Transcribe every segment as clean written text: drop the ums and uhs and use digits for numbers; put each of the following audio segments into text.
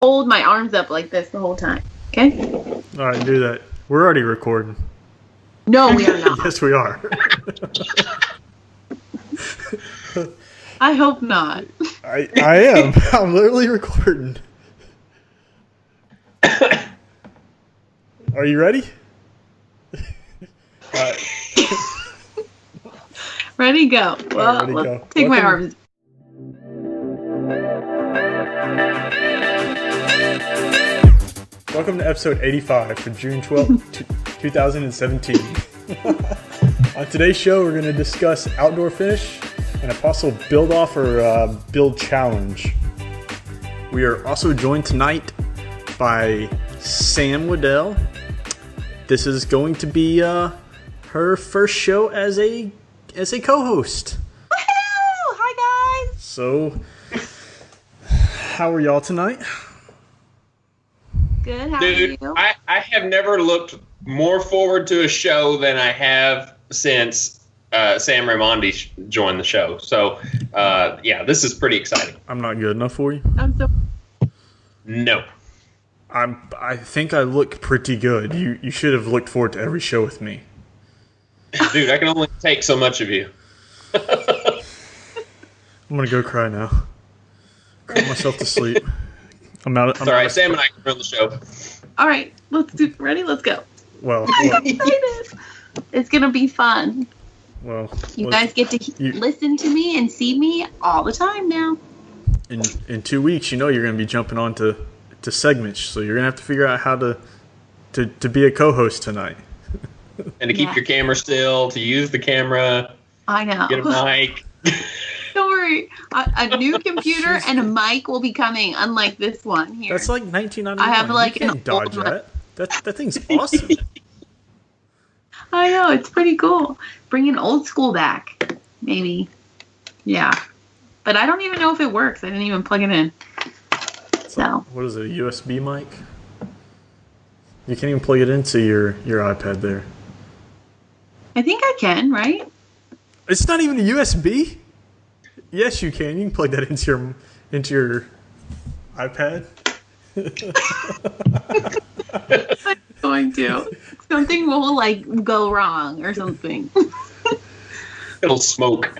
hold my arms up like this the whole time. Okay? All right, do that. We're already recording. No, we are not. Yes, we are. I hope not. I am. I'm literally recording. Are you ready? All right. Ready, go. Well, ready, let's go. take my arms. Welcome to episode 85 for June 12th, 2017. On today's show, we're going to discuss outdoor finish and a possible build off or build challenge. We are also joined tonight by Sam Waddell. This is going to be her first show as a co-host. Woohoo! Hi, guys. So, how are y'all tonight? Good. How Dude, are you? I have never looked more forward to a show than I have since Sam Raimondi joined the show. So, yeah, this is pretty exciting. I'm not good enough for you. I'm so. No. I think I look pretty good. You should have looked forward to every show with me. Dude, I can only take so much of you. I'm gonna go cry now. Cry myself to sleep. I'm out. It's all right. Sam and I can run the show. All right, ready? Let's go. Well, I'm excited. It's gonna be fun. You guys get to listen to me and see me all the time now. In 2 weeks, you're gonna be jumping on to segments, so you're gonna have to figure out how to be a co-host tonight. And to keep your camera still, to use the camera. I know. Get a mic. Don't worry. A new computer and a mic will be coming, unlike this one here. That's like 1991. I have like you can't dodge that. That thing's awesome. I know, it's pretty cool. Bringing old school back, maybe. Yeah. But I don't even know if it works. I didn't even plug it in. So. What is it, a USB mic? You can't even plug it into your iPad there. I think I can, right? It's not even a USB? Yes, you can. You can plug that into your iPad. I'm going to. Something will go wrong or something. It'll smoke.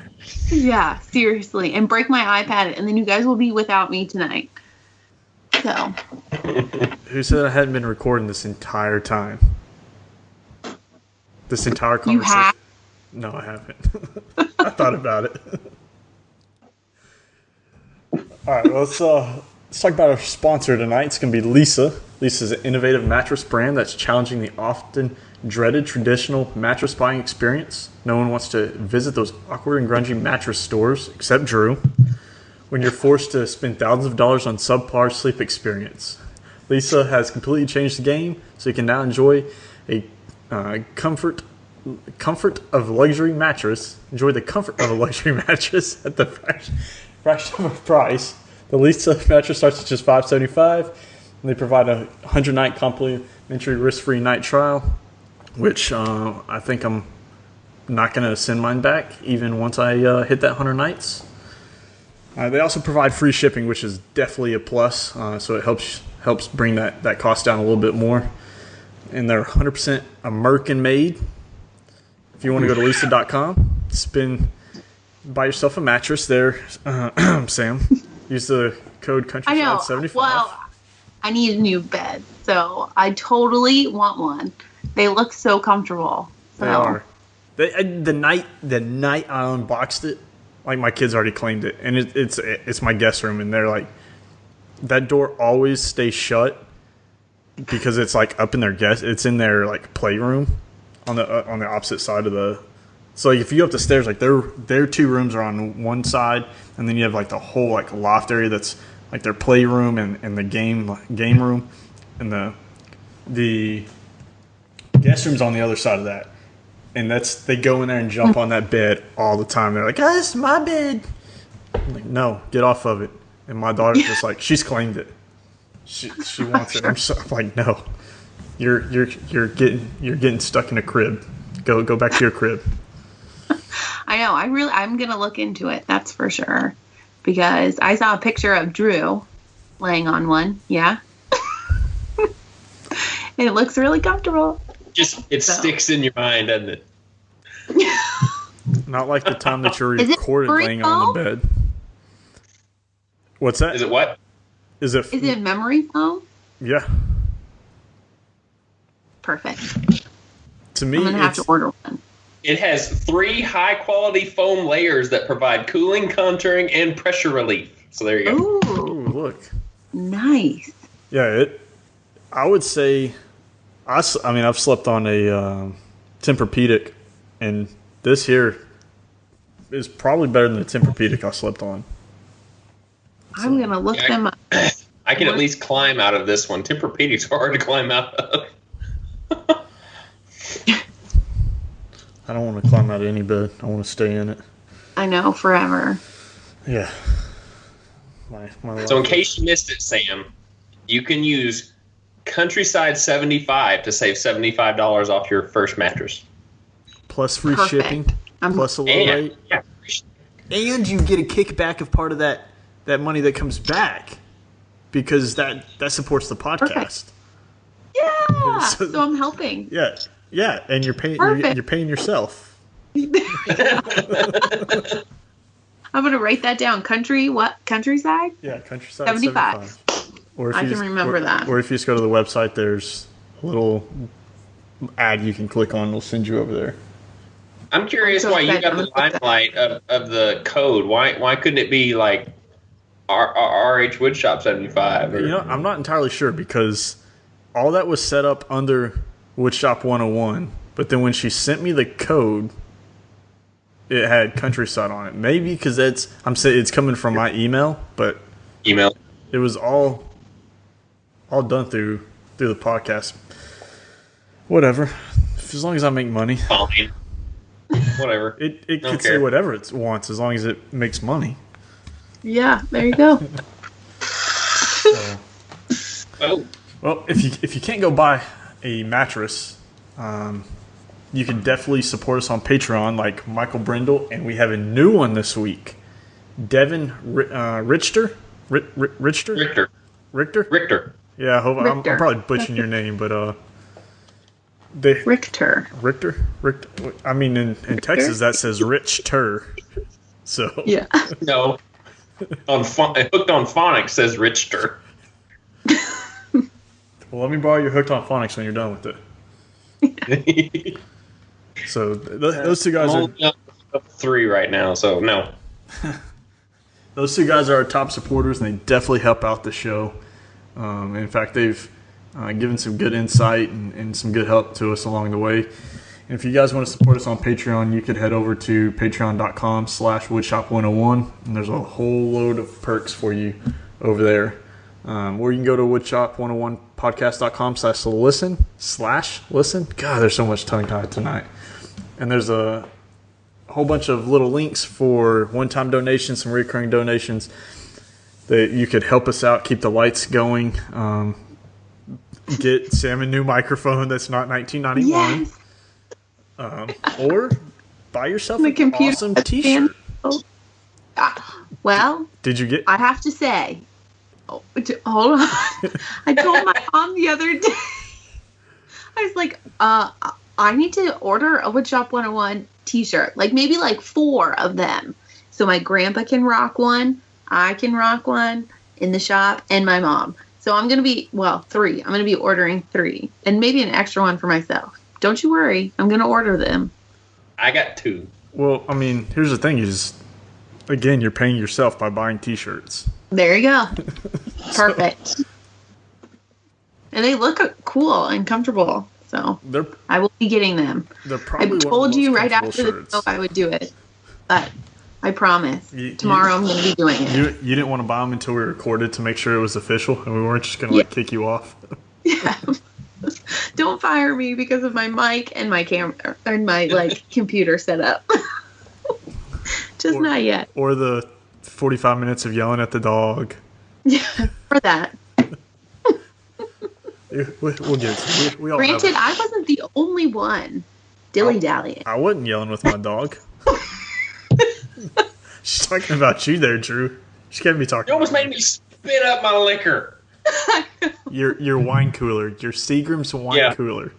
Yeah, seriously. And break my iPad, and then you guys will be without me tonight. So. Who said I hadn't been recording this entire time? This entire conversation? You have? No, I haven't. I thought about it. All right, well, let's talk about our sponsor tonight. It's going to be Leesa. Leesa is an innovative mattress brand that's challenging the often dreaded traditional mattress buying experience. No one wants to visit those awkward and grungy mattress stores except Drew when you're forced to spend thousands of dollars on subpar sleep experience. Leesa has completely changed the game, so you can now enjoy a comfort of luxury mattress. Enjoy the comfort of a luxury mattress at the fraction of a price. The Leesa mattress starts at just $575, and they provide a 100-night complimentary risk-free night trial, which I think I'm not going to send mine back even once I hit that 100 nights. They also provide free shipping, which is definitely a plus, so it helps bring that cost down a little bit more. And they're 100% American made. If you want to go to Leesa.com, buy yourself a mattress there, Sam. Use the code Countryside75. Well, I need a new bed, so I totally want one. They look so comfortable. So. They are. The night I unboxed it, like my kids already claimed it, and it's my guest room, and they're like, that door always stays shut because it's like up in it's in their like playroom on the opposite side of the. So like if you go up the stairs, like their two rooms are on one side, and then you have like the whole like loft area that's like their playroom and the game room, and the guest room's on the other side of that. And they go in there and jump on that bed all the time. They're like, "Oh, this is my bed." I'm like, "No, get off of it." And my daughter's just like, she's claimed it. She wants it. I'm like, "No, you're getting stuck in a crib. Go back to your crib." I know. I'm gonna look into it. That's for sure. Because I saw a picture of Drew laying on one. Yeah. And it looks really comfortable. It sticks in your mind, doesn't it? Not like the time that you recorded laying on the bed. What's that? Is it what? Is it memory foam? Yeah. Perfect. To me, I'm going to have to order one. It has 3 high-quality foam layers that provide cooling, contouring, and pressure relief. So there you go. Ooh, look. Nice. Yeah, I would say, I've slept on a Tempur-Pedic, and this here is probably better than the Tempur-Pedic I slept on. I'm going to look them up. I can at least climb out of this one. Tempur-Pedics are hard to climb out of. I don't want to climb out of any bed. I want to stay in it. I know, forever. Yeah. So in case you missed it, Sam, you can use Countryside 75 to save $75 off your first mattress. Plus free shipping. Plus a low rate. Yeah. And you get a kickback of part of that money that comes back because that supports the podcast. Perfect. Yeah. So I'm helping. Yeah. Yeah, and you're paying yourself. I'm going to write that down. Countryside? Yeah, Countryside 75. Or if I can remember that. Or if you just go to the website, there's a little ad you can click on. It'll send you over there. I'm curious why you got the limelight of the code. Why couldn't it be like RH Woodshop 75? I'm not entirely sure because all that was set up under Woodshop 101, but then when she sent me the code, it had Countryside on it. Maybe because I'm saying it's coming from my email, but it was all done through the podcast. Whatever, as long as I make money. Fine. Whatever. It could say whatever it wants as long as it makes money. Yeah, there you go. Well, if you can't go buy a mattress, you can definitely support us on Patreon like Michael Brindle, and we have a new one this week. Devin Richter? Richter. Yeah, I hope I'm probably butchering your name, but Richter. I mean, in Texas that says Richter. So yeah. No. Hooked on Phonics says Richter. Well, let me borrow your Hooked on Phonics when you're done with it. So those two guys are up 3 right now. So no. Those two guys are our top supporters, and they definitely help out the show. In fact, they've given some good insight and some good help to us along the way. And if you guys want to support us on Patreon, you could head over to patreon.com/woodshop101, and there's a whole load of perks for you over there. Or you can go to woodshop101podcast.com/listen. God, there's so much tongue-tied tonight. And there's a whole bunch of little links for one-time donations, some recurring donations that you could help us out, keep the lights going, get Sam a new microphone that's not 1991, yes. Or buy yourself an awesome t-shirt. Well, did you get? I have to say, hold on. I told my mom the other day. I was like, I need to order a Woodshop 101 t-shirt, like maybe like 4 of them, so my grandpa can rock one, I can rock one in the shop, and my mom. So I'm gonna be 3. I'm gonna be ordering 3, and maybe an extra one for myself. Don't you worry, I'm gonna order them. I got 2. Well, I mean, here's the thing: is again, you're paying yourself by buying t-shirts. There you go. Perfect. And they look cool and comfortable. So I will be getting them. They're probably I told you right after the show I would do it, but I promise tomorrow I'm going to be doing it. You didn't want to buy them until we recorded to make sure it was official, and we weren't just going to kick you off. Yeah. Don't fire me because of my mic and my camera and my computer setup. Not yet. Or the 45 minutes of yelling at the dog. Yeah, for that. We'll get it. We all Granted, I wasn't the only one dilly-dallying. I wasn't yelling with my dog. She's talking about you there, Drew. She can't be talking. You almost made me spit up my liquor. Your wine cooler, your Seagram's wine cooler.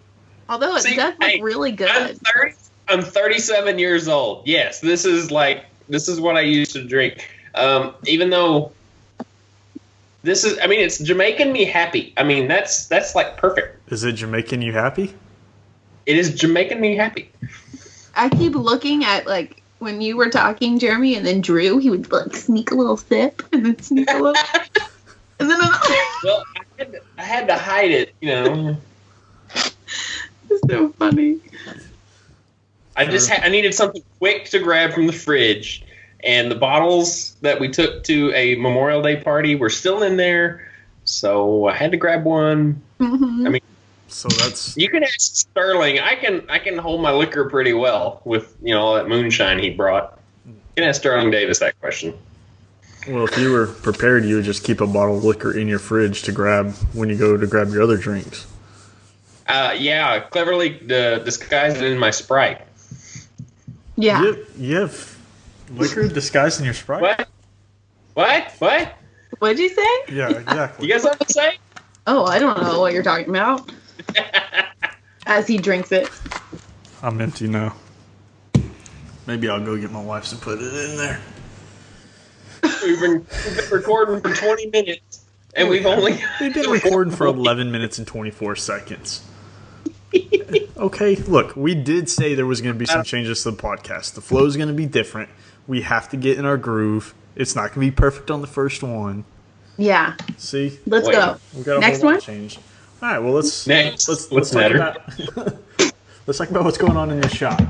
Although it does look really good. I'm 37 years old. Yes, this is what I used to drink. Even though it's Jamaican me happy. I mean, that's like perfect. Is it Jamaican you happy? It is Jamaican me happy. I keep looking at, like, when you were talking, Jeremy, and then Drew, he would, like, sneak a little sip and then sneak a little. And then another. Well, I had to hide it, you know. It's so funny. I needed something quick to grab from the fridge, and the bottles that we took to a Memorial Day party were still in there, so I had to grab one. Mm-hmm. I mean, so that's you can ask Sterling. I can hold my liquor pretty well with all that moonshine he brought. You can ask Sterling Davis that question. Well, if you were prepared, you would just keep a bottle of liquor in your fridge to grab when you go to grab your other drinks. Yeah, cleverly disguised it in my Sprite. Yeah. You have liquor disguised in your Sprite? What? What'd you say? Yeah, exactly. You guys have to say? Oh, I don't know what you're talking about. As he drinks it. I'm empty now. Maybe I'll go get my wife's to put it in there. We've been recording for 20 minutes, and we've been recording for 11 minutes and 24 seconds. Okay, look, we did say there was going to be some changes to the podcast. The flow is going to be different. We have to get in our groove. It's not going to be perfect on the first one. Yeah. See? Let's go. We got a Next whole lot one? change. All right, well, let's What's talk about let's talk about what's going on in the shop.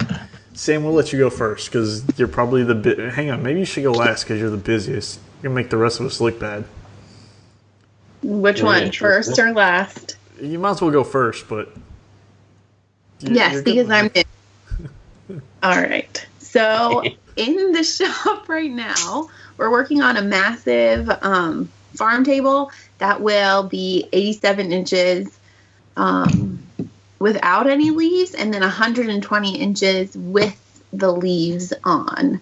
Sam, we'll let you go first because you're probably hang on, maybe you should go last because you're the busiest. You're going to make the rest of us look bad. Which one? First or last? You might as well go first, but... Yes, because I'm new. All right. So, in the shop right now, we're working on a massive farm table that will be 87 inches without any leaves, and then 120 inches with the leaves on.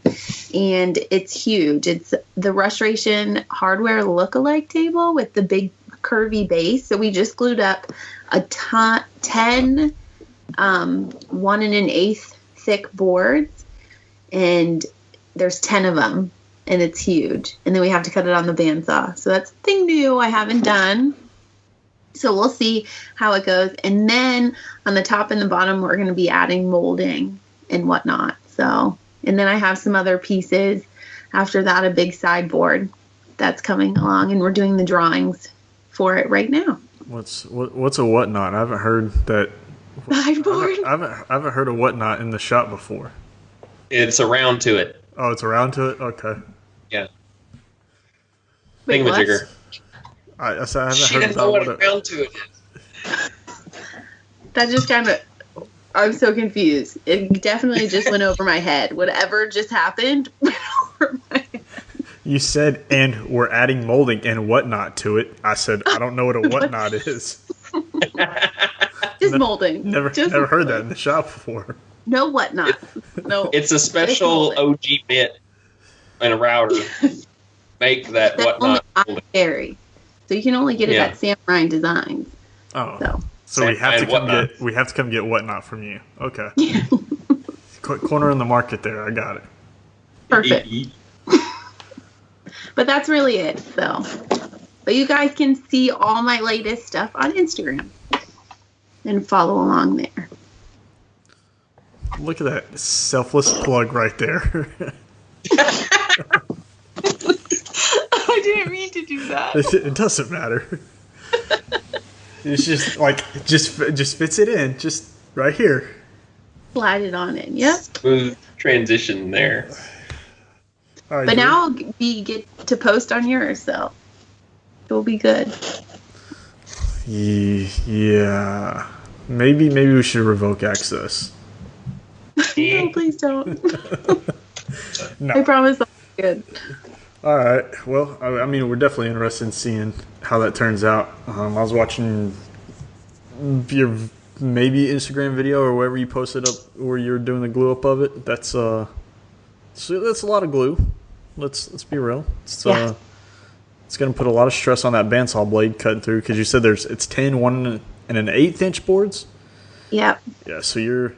And it's huge. It's the Restoration Hardware look-alike table with the big curvy base. So we just glued up 10 1 1/8 thick boards, and there's 10 of them, and it's huge. And then we have to cut it on the bandsaw. So that's something new I haven't done. So we'll see how it goes. And then on the top and the bottom, we're going to be adding molding and whatnot. So, and then I have some other pieces. After that, a big sideboard that's coming along, and we're doing the drawings for it right now. What's a whatnot? I haven't heard that. Sideboard? I haven't heard of whatnot in the shop before. It's around to it. Oh, it's around to it? Okay. Yeah. Wait, what? Thingamajigger. I haven't She heard doesn't know about what around to it is. That just kind of, I'm so confused. It definitely just went over my head. Whatever just happened went over my head. You said, and we're adding molding and whatnot to it. I said, I don't know what a whatnot is. Just molding. Never Just heard that in the shop before. No whatnot. No. It's a special OG bit and a router. Make that whatnot. Only I carry. So you can only get it at Samurai Designs. Oh. So we have to come get whatnot from you. Okay. Yeah. Corner in the market there. I got it. Perfect. But that's really it. So, but you guys can see all my latest stuff on Instagram and follow along there. Look at that selfless plug right there. I didn't mean to do that. It doesn't matter. It's just like just fits it in, just right here. Slide it on in. Yep. Smooth transition there. All right, But now we get to post on yours, so it'll be good. Yeah. Maybe we should revoke access. No, please don't. No. I promise I'll be good. All right. Well, I mean, we're definitely interested in seeing how that turns out. I was watching your maybe Instagram video or wherever you posted up where you're doing the glue up of it. That's a lot of glue. Let's be real. It's it's going to put a lot of stress on that bandsaw blade cutting through because you said it's 10, 1 and an 1/8 inch boards. Yep. Yeah. So you're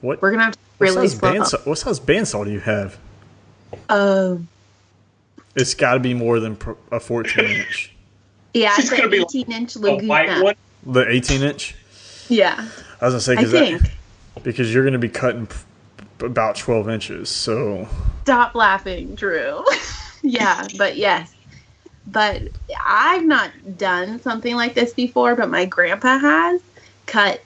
what? We're gonna have to really slow up. What size bandsaw do you have? It's got to be more than a 14 inch. Yeah, It's it's gonna an be 18-inch a white Laguna. one. The 18 inch. Yeah. I was gonna I say think. because you're going to be cutting about 12 inches. So Stop laughing, Drew. Yeah, but yes. But I've not done something like this before, but my grandpa has cut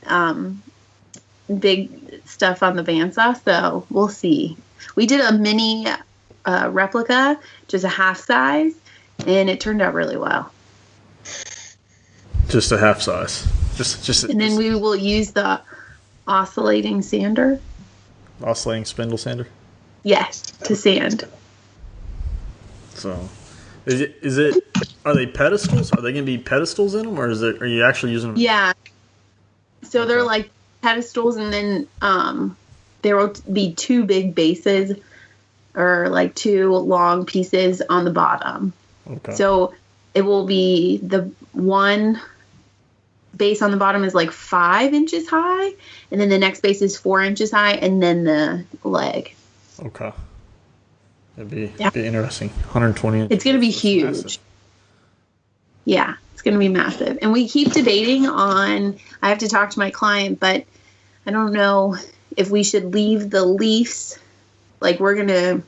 big stuff on the bandsaw, so we'll see. We did a mini replica, just a half size, and it turned out really well. just a half size. And then we will use the oscillating sander. Oscillating spindle sander. Yes, to sand. So, is it? Are they pedestals? Are they going to be pedestals in them, or are you actually using them? Yeah. So they're like pedestals, and then there will be 2 big bases, or like 2 long pieces on the bottom. Okay. So it will be the one base on the bottom is like 5 inches high, and then the next base is 4 inches high, and then the leg. Okay. It'd be interesting. 120 inches. It's going to be huge. Massive. Yeah, it's going to be massive. And we keep debating on, I have to talk to my client, but I don't know if we should leave the leaves, like we're going to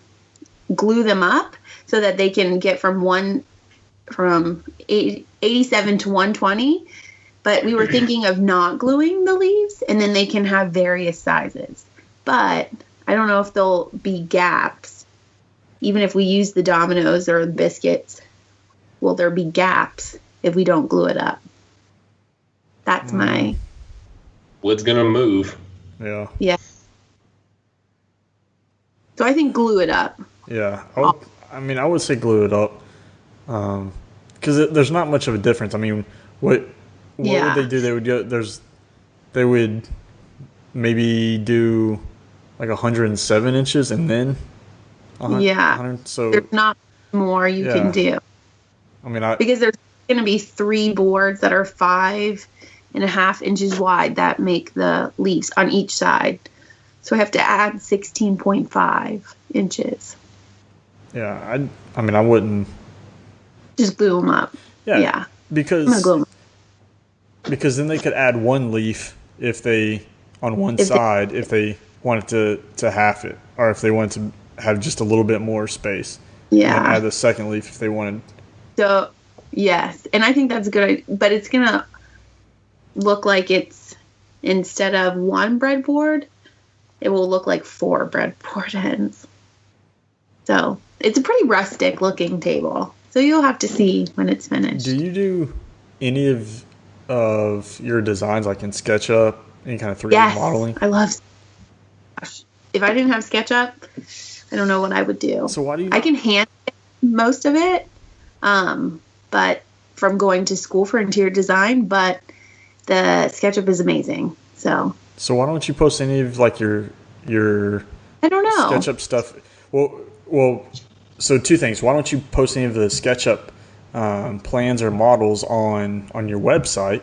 glue them up so that they can get from 87 to 120. But we were thinking of not gluing the leaves, and then they can have various sizes. But I don't know if there'll be gaps. Even if we use the dominoes or the biscuits, will there be gaps if we don't glue it up? That's my... Wood's going to move. Yeah. Yeah. So I think glue it up. Yeah. I would say glue it up. Because there's not much of a difference. I mean, what would they do? They would maybe do like 107 inches and then 100, so there's not more you can do. I mean, because there's going to be 3 boards that are 5.5 inches wide that make the leaves on each side. So I have to add 16.5 inches. Yeah, I mean, I wouldn't just glue them up. Yeah. Because I'm gonna glue them. Because then they could add 1 leaf if they on one side if they wanted to half it, or if they wanted to have just a little bit more space. Yeah. And add the second leaf if they wanted. So yes, and I think that's good, but it's gonna look like it's instead of 1 breadboard, it will look like 4 breadboard ends. So it's a pretty rustic looking table. So you'll have to see when it's finished. Do you do any of your designs like in SketchUp, any kind of 3D modeling? I love. If I didn't have SketchUp, I don't know what I would do. So why do you? I can hand most of it, but from going to school for interior design. But the SketchUp is amazing. So why don't you post any of like your I don't know SketchUp stuff? Well. So 2 things. Why don't you post any of the SketchUp plans or models on your website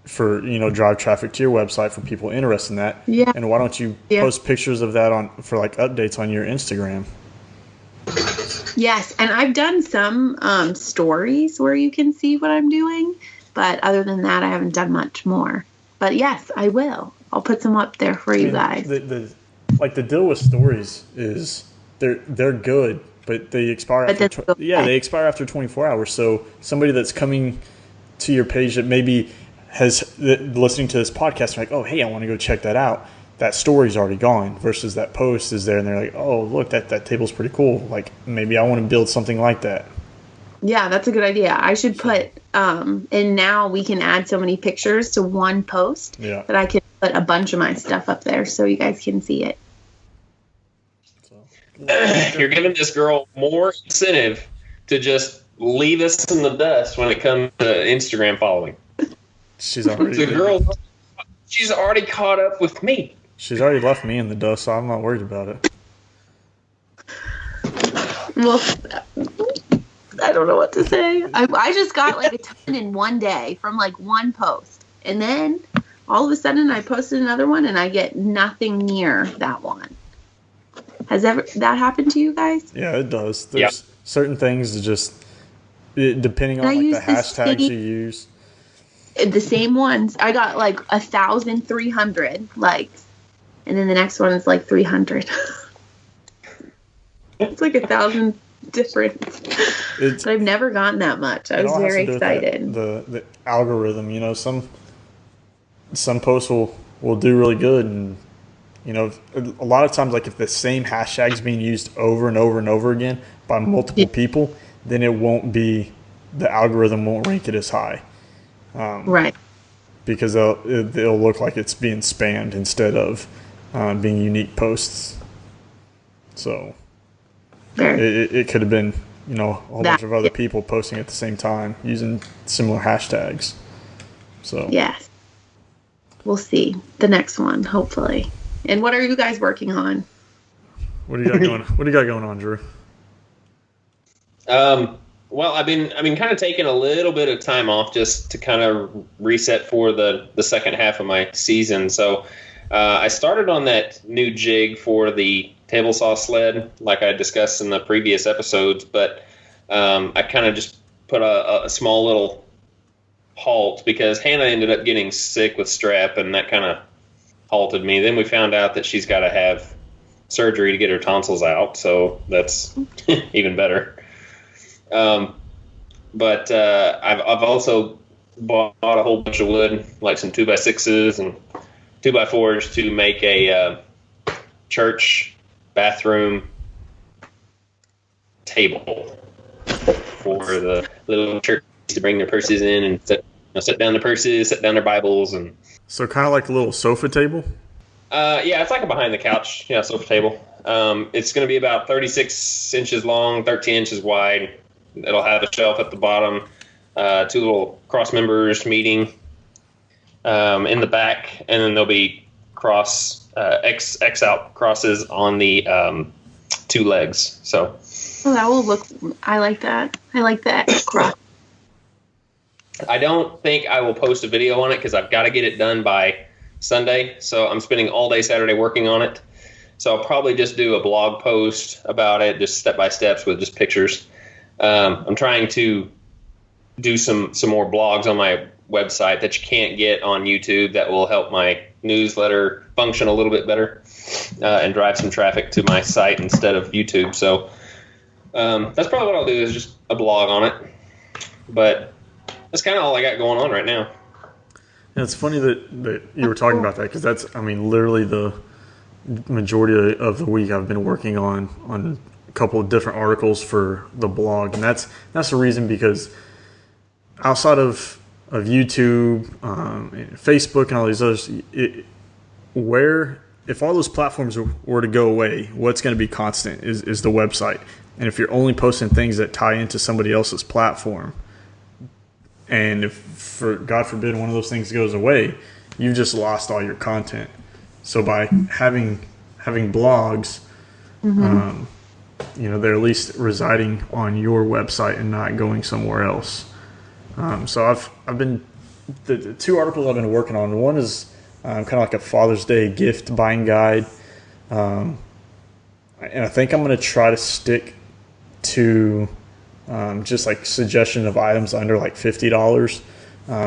for drive traffic to your website for people interested in that? Yeah. And why don't you post pictures of that for like updates on your Instagram? Yes, and I've done some stories where you can see what I'm doing, but other than that, I haven't done much more. But yes, I will. I'll put some up there for you guys. The deal with stories is they're good, but they expire after they expire after 24 hours. So somebody that's coming to your page that maybe has listening to this podcast, like, oh hey, I want to go check that out. That story's already gone. Versus that post is there, and they're like, oh look, that table's pretty cool. Like maybe I want to build something like that. Yeah, that's a good idea. I should put and now we can add so many pictures to one post that I can put a bunch of my stuff up there so you guys can see it. You're giving this girl more incentive to just leave us in the dust when it comes to Instagram following. She's already she's already caught up with me. She's already left me in the dust, so I'm not worried about it. Well, I don't know what to say. I just got like a ton in one day from like one post. And then all of a sudden I posted another one and I get nothing near that one. Has that happened to you guys? Yeah, it does. There's certain things that just, depending on like the hashtags you use. The same ones. I got like 1,300 likes. And then the next one is like 300. It's like 1,000 difference. But I've never gotten that much. I was very excited. The algorithm, you know, some posts will do really good, and you know, a lot of times, like if the same hashtag is being used over and over and over again by multiple people, then the algorithm won't rank it as high. Right. Because it'll look like it's being spammed instead of being unique posts. So it could have been, you know, a whole bunch of other people posting at the same time using similar hashtags. So yes, we'll see the next one, hopefully. And what are you guys working on? What do you got going? What do you got going on, Drew? Well, I've been kind of taking a little bit of time off just to kind of reset for the second half of my season. So I started on that new jig for the table saw sled, like I discussed in the previous episodes, but I kind of just put a small little halt because Hannah ended up getting sick with strep, and that kind of halted me. Then we found out that she's got to have surgery to get her tonsils out, so that's even better. But I've also bought a whole bunch of wood, like some 2x6s and 2x4s to make a church bathroom table for the little church to bring their purses in and set down their purses, set down their Bibles, and so kind of like a little sofa table. Yeah, it's like a behind the couch, sofa table. It's going to be about 36 inches long, 13 inches wide. It'll have a shelf at the bottom, two little cross members meeting in the back, and then there'll be X out crosses on the two legs. So. Oh, that will look. I like that. I like that cross. I don't think I will post a video on it because I've got to get it done by Sunday. So I'm spending all day Saturday working on it. So I'll probably just do a blog post about it, just step by steps with just pictures. I'm trying to do some more blogs on my website that you can't get on YouTube that will help my newsletter function a little bit better and drive some traffic to my site instead of YouTube. So that's probably what I'll do, is just a blog on it. But that's kind of all I got going on right now. Yeah, it's funny that you were talking about that, because that's, literally the majority of the week I've been working on a couple of different articles for the blog, and that's the reason, because outside of YouTube, and Facebook, and all these others, if all those platforms were to go away, what's going to be constant is the website. And if you're only posting things that tie into somebody else's platform, and if, for God forbid, one of those things goes away, you've just lost all your content. So by having blogs, they're at least residing on your website and not going somewhere else. So I've been, the two articles I've been working on. One is kind of like a Father's Day gift buying guide, and I think I'm going to try to stick to just like suggestion of items under like $50.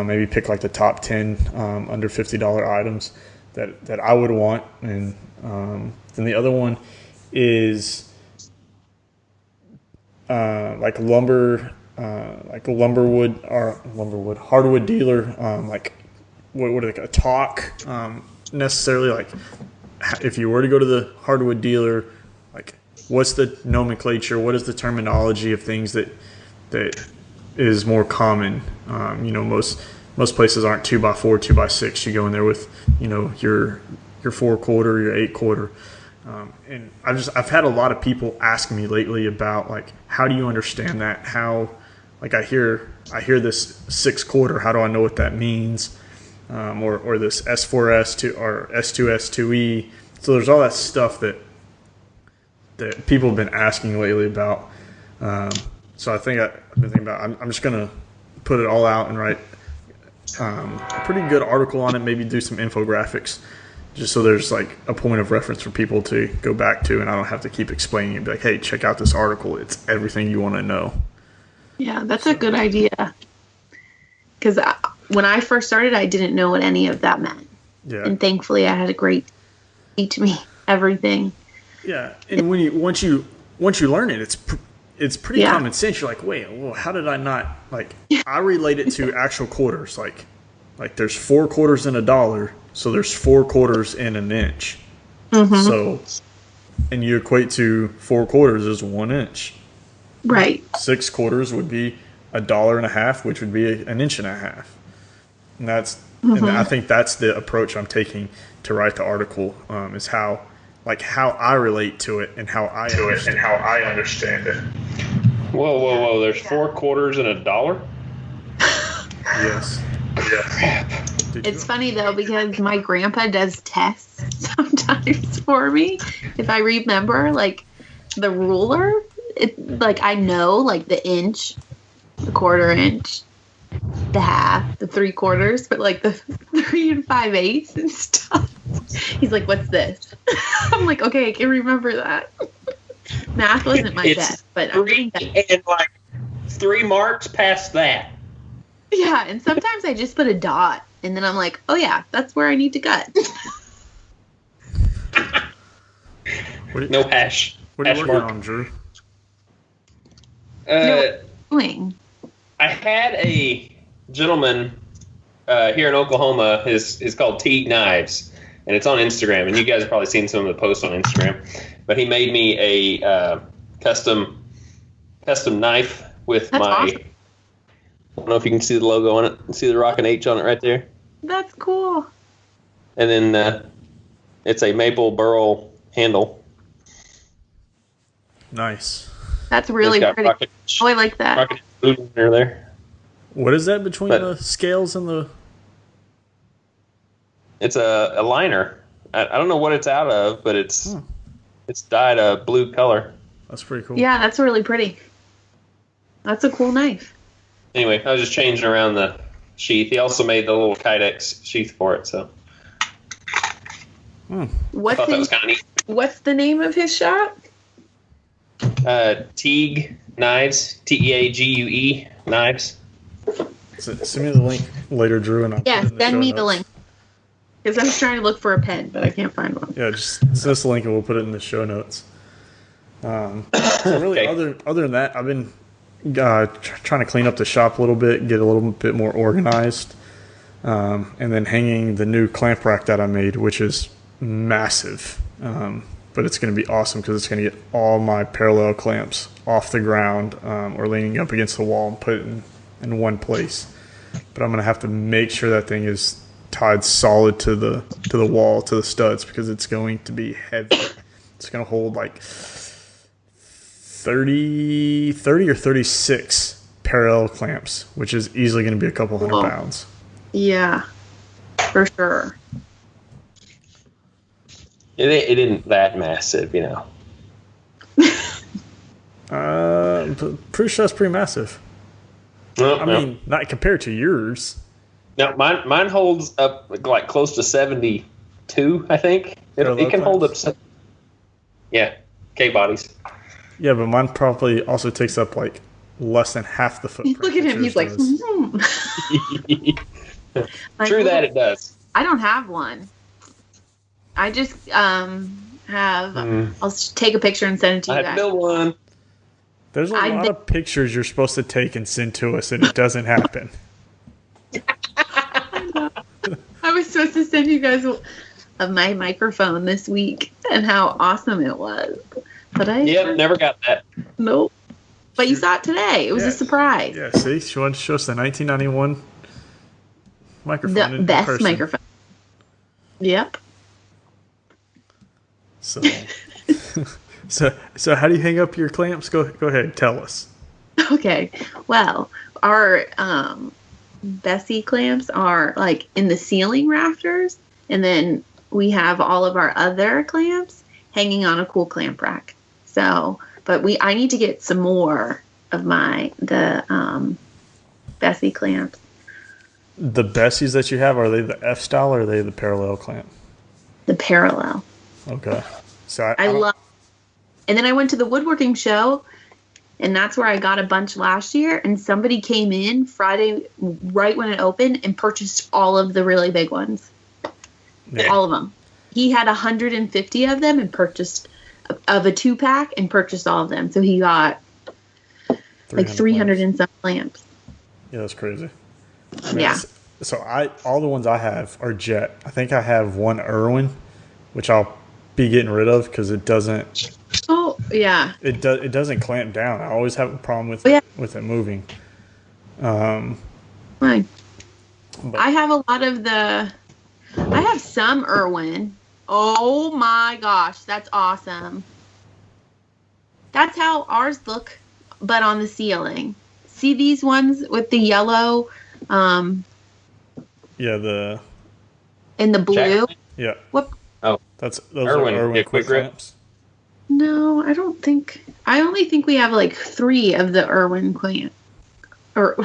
Maybe pick like the top 10 under $50 items that I would want, and then the other one is like lumberwood or hardwood dealer, like what are they, a talk, necessarily, like if you were to go to the hardwood dealer, like what's the nomenclature, what is the terminology of things that is more common. Most places aren't 2x4, 2x6. You go in there with your 4-quarter, your 8-quarter. And I've had a lot of people ask me lately about, like, how do you understand that? How, like, I hear this 6-quarter. How do I know what that means? Or this S4S or S2S2E. So there's all that stuff that people have been asking lately about. So I think I've been thinking about. I'm just gonna put it all out and write a pretty good article on it. Maybe do some infographics, just so there's like a point of reference for people to go back to, and I don't have to keep explaining it. Be like, hey, check out this article. It's everything you want to know. Yeah, that's a good idea. Because when I first started, I didn't know what any of that meant. Yeah. And thankfully, I had a great teach me everything. Yeah, and once you learn it, it's pretty common sense. You're like, wait, well, how did I not like? I relate it to actual quarters. Like there's 4 quarters in a dollar, so there's 4 quarters in an inch. Mm-hmm. So, and you equate to 4 quarters as 1 inch. Right. 6 quarters would be $1.50, which would be an inch and a half. And that's, and I think that's the approach I'm taking to write the article. Is how I relate to it and how I understand it. Whoa! There's 4 quarters in a dollar. Yes. Crap. It's funny though because my grandpa does tests sometimes for me. If I remember, like the ruler, like I know like the inch, the 1/4 inch, the half, the 3/4, but like the 3 5/8 and stuff. He's like, "What's this?" I'm like, "Okay, I can remember that." Math wasn't my best, but I'm getting better. And like 3 marks past that. Yeah, and sometimes I just put a dot, and then I'm like, "Oh yeah, that's where I need to cut." No hash. What are you working mark. on, Drew? I had a gentleman here in Oklahoma. His called Teague Knives, and it's on Instagram. And you guys have probably seen some of the posts on Instagram. But he made me a custom knife with That's awesome. I don't know if you can see the logo on it. See the Rockin' H on it right there. That's cool. And then it's a maple burl handle. Nice. That's really pretty. I like that. Rocket in there. What is that between the scales and the? It's a liner. I don't know what it's out of, but it's dyed a blue color. That's pretty cool. Yeah, that's really pretty. That's a cool knife. Anyway, I was just changing around the sheath. He also made the little Kydex sheath for it, so. I thought that was kind of neat. What's the name of his shop? Teague Knives, Teague Knives. Send me the link later, Drew, and I'll Yeah, send me the link. Because I was trying to look for a pen, but I can't find one. Yeah, just send us the link and we'll put it in the show notes. So really, other than that, I've been trying to clean up the shop a little bit, get a little bit more organized, and then hanging the new clamp rack that I made, which is massive. But it's going to be awesome because it's going to get all my parallel clamps off the ground or leaning up against the wall and put it in one place. But I'm going to have to make sure that thing is tied solid to the wall, to the studs, because it's going to be heavy. It's going to hold like 30 or 36 parallel clamps, which is easily going to be a couple hundred pounds. Yeah, for sure. It isn't that massive, you know. Pretty sure that's pretty massive. I mean, not compared to yours. No, mine holds up like close to 72, I think. It can hold up. Yeah, K bodies. Yeah, but mine probably also takes up like less than half the footprint. Look at him. He's like, True that it does. I don't have one. I just have. I'll take a picture and send it to you guys. I built one. There's a lot of pictures you're supposed to take and send to us, and it doesn't happen. I was supposed to send you guys of my microphone this week and how awesome it was, but never got that. Nope. But you saw it today. It was a surprise. Yeah. See, she wanted to show us the 1991 microphone. The best microphone. Yep. So, so how do you hang up your clamps? Go ahead, tell us. Okay. Well, our Bessie clamps are like in the ceiling rafters, and then we have all of our other clamps hanging on a cool clamp rack. So But I need to get some more of the Bessie clamps. The Bessies that you have, are they the F style or are they the parallel clamp? The parallel. Okay. So I love. And then I went to the woodworking show, and that's where I got a bunch last year. And somebody came in Friday right when it opened and purchased all of the really big ones. Yeah. All of them. He had 150 of them and purchased of a 2-pack and purchased all of them. So he got like 300 and some lamps. Yeah, that's crazy. Yeah. So all the ones I have are Jet. I think I have one Irwin, which I'll be getting rid of because it doesn't. Oh yeah. It doesn't clamp down. I always have a problem with it moving. Fine. I have a lot of the. I have some Irwin. Oh my gosh, that's awesome. That's how ours look, but on the ceiling. See these ones with the yellow. Yeah, and the blue. Jack. Yeah. What? Oh, those Irwin, are Irwin quick clamps. No, I don't think. I only think we have like 3 of the Irwin clamp. Or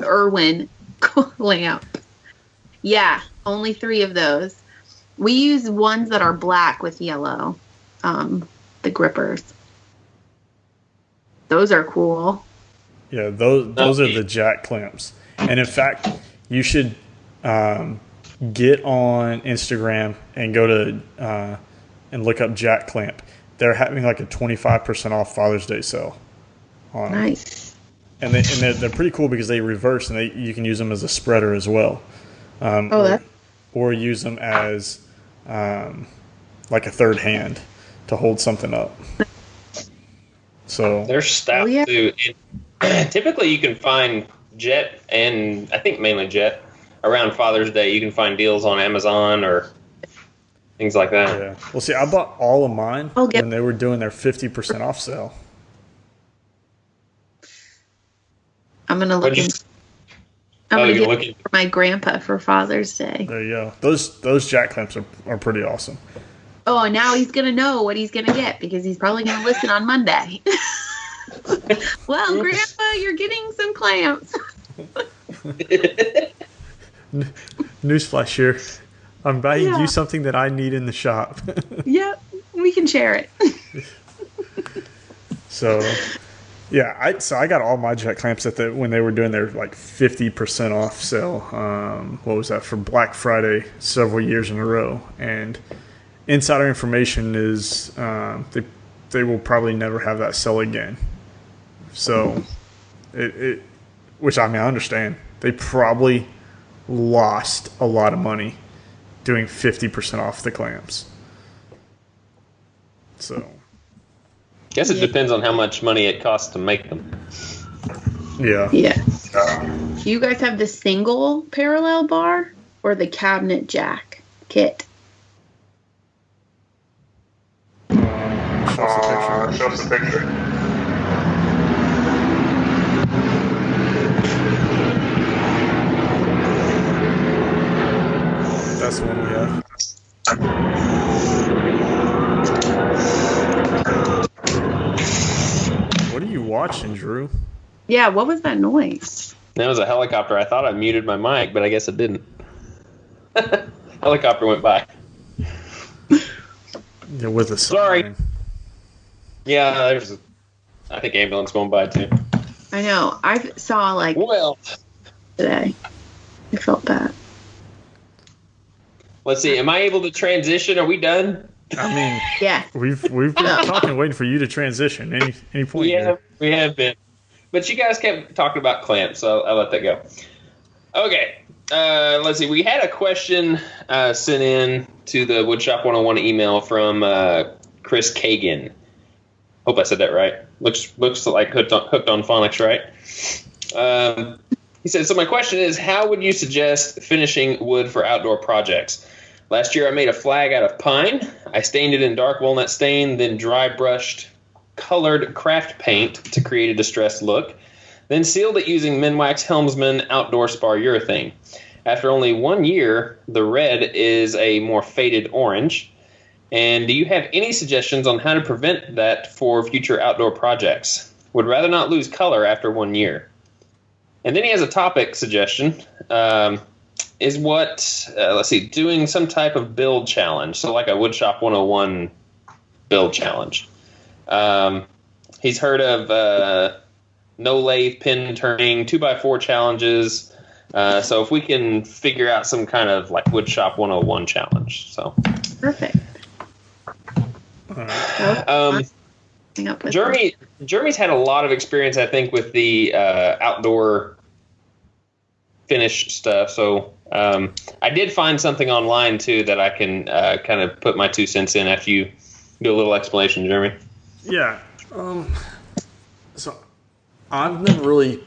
Irwin clamp. Yeah, only 3 of those. We use ones that are black with yellow. The grippers. Those are cool. Yeah, those are the jack clamps. And in fact, you should get on Instagram and go to and look up Jack Clamp. They're having like a 25% off Father's Day sale. Nice. And they're pretty cool because they reverse and you can use them as a spreader as well. Or use them as like a third hand to hold something up. So they're stout too. Typically, you can find Jet and I think mainly Jet around Father's Day. You can find deals on Amazon or things like that. Yeah. Well, see, I bought all of mine when they were doing their 50% off sale. I'm gonna look. I'm gonna get it for my grandpa for Father's Day. There you go. Those jack clamps are pretty awesome. Oh, and now he's gonna know what he's gonna get because he's probably gonna listen on Monday. Well, Grandpa, you're getting some clamps. Newsflash here. I'm buying you something that I need in the shop. Yep, we can share it. So, yeah, I got all my jet clamps when they were doing their like 50% off sale. What was that for Black Friday? Several years in a row. And insider information is they will probably never have that sell again. So, which I mean I understand. They probably lost a lot of money doing 50% off the clamps. So, guess it depends on how much money it costs to make them. Yeah. Yeah. Do you guys have the single parallel bar or the cabinet jack kit? Show us the picture. That's the one we have. What are you watching, Drew? Yeah, what was that noise? That was a helicopter. I thought I muted my mic, but I guess it didn't. Helicopter went by. Yeah, with a Sorry. sign. Yeah, there's I think ambulance going by too. I know. I saw today. I felt bad. Let's see. Am I able to transition? Are we done? I mean, yeah. We've been talking, waiting for you to transition. Any point? Yeah, we have been. But you guys kept talking about clamps, so I'll let that go. Okay. Let's see. We had a question sent in to the Woodshop 101 email from Chris Cagen. Hope I said that right. Looks like hooked on phonics, right? He said, so my question is, how would you suggest finishing wood for outdoor projects? Last year I made a flag out of pine. I stained it in dark walnut stain, then dry brushed colored craft paint to create a distressed look, then sealed it using Minwax Helmsman outdoor spar urethane. After only 1 year, the red is a more faded orange. And do you have any suggestions on how to prevent that for future outdoor projects? Would rather not lose color after 1 year. And then he has a topic suggestion. Doing some type of build challenge. So like a Woodshop 101 build challenge. He's heard of no lathe pin turning, 2x4 challenges. So if we can figure out some kind of like Woodshop 101 challenge. So perfect. Jeremy's had a lot of experience, I think, with the outdoor finish stuff. So I did find something online too that I can kind of put my 2 cents in after you do a little explanation, Jeremy. Yeah. So I've never really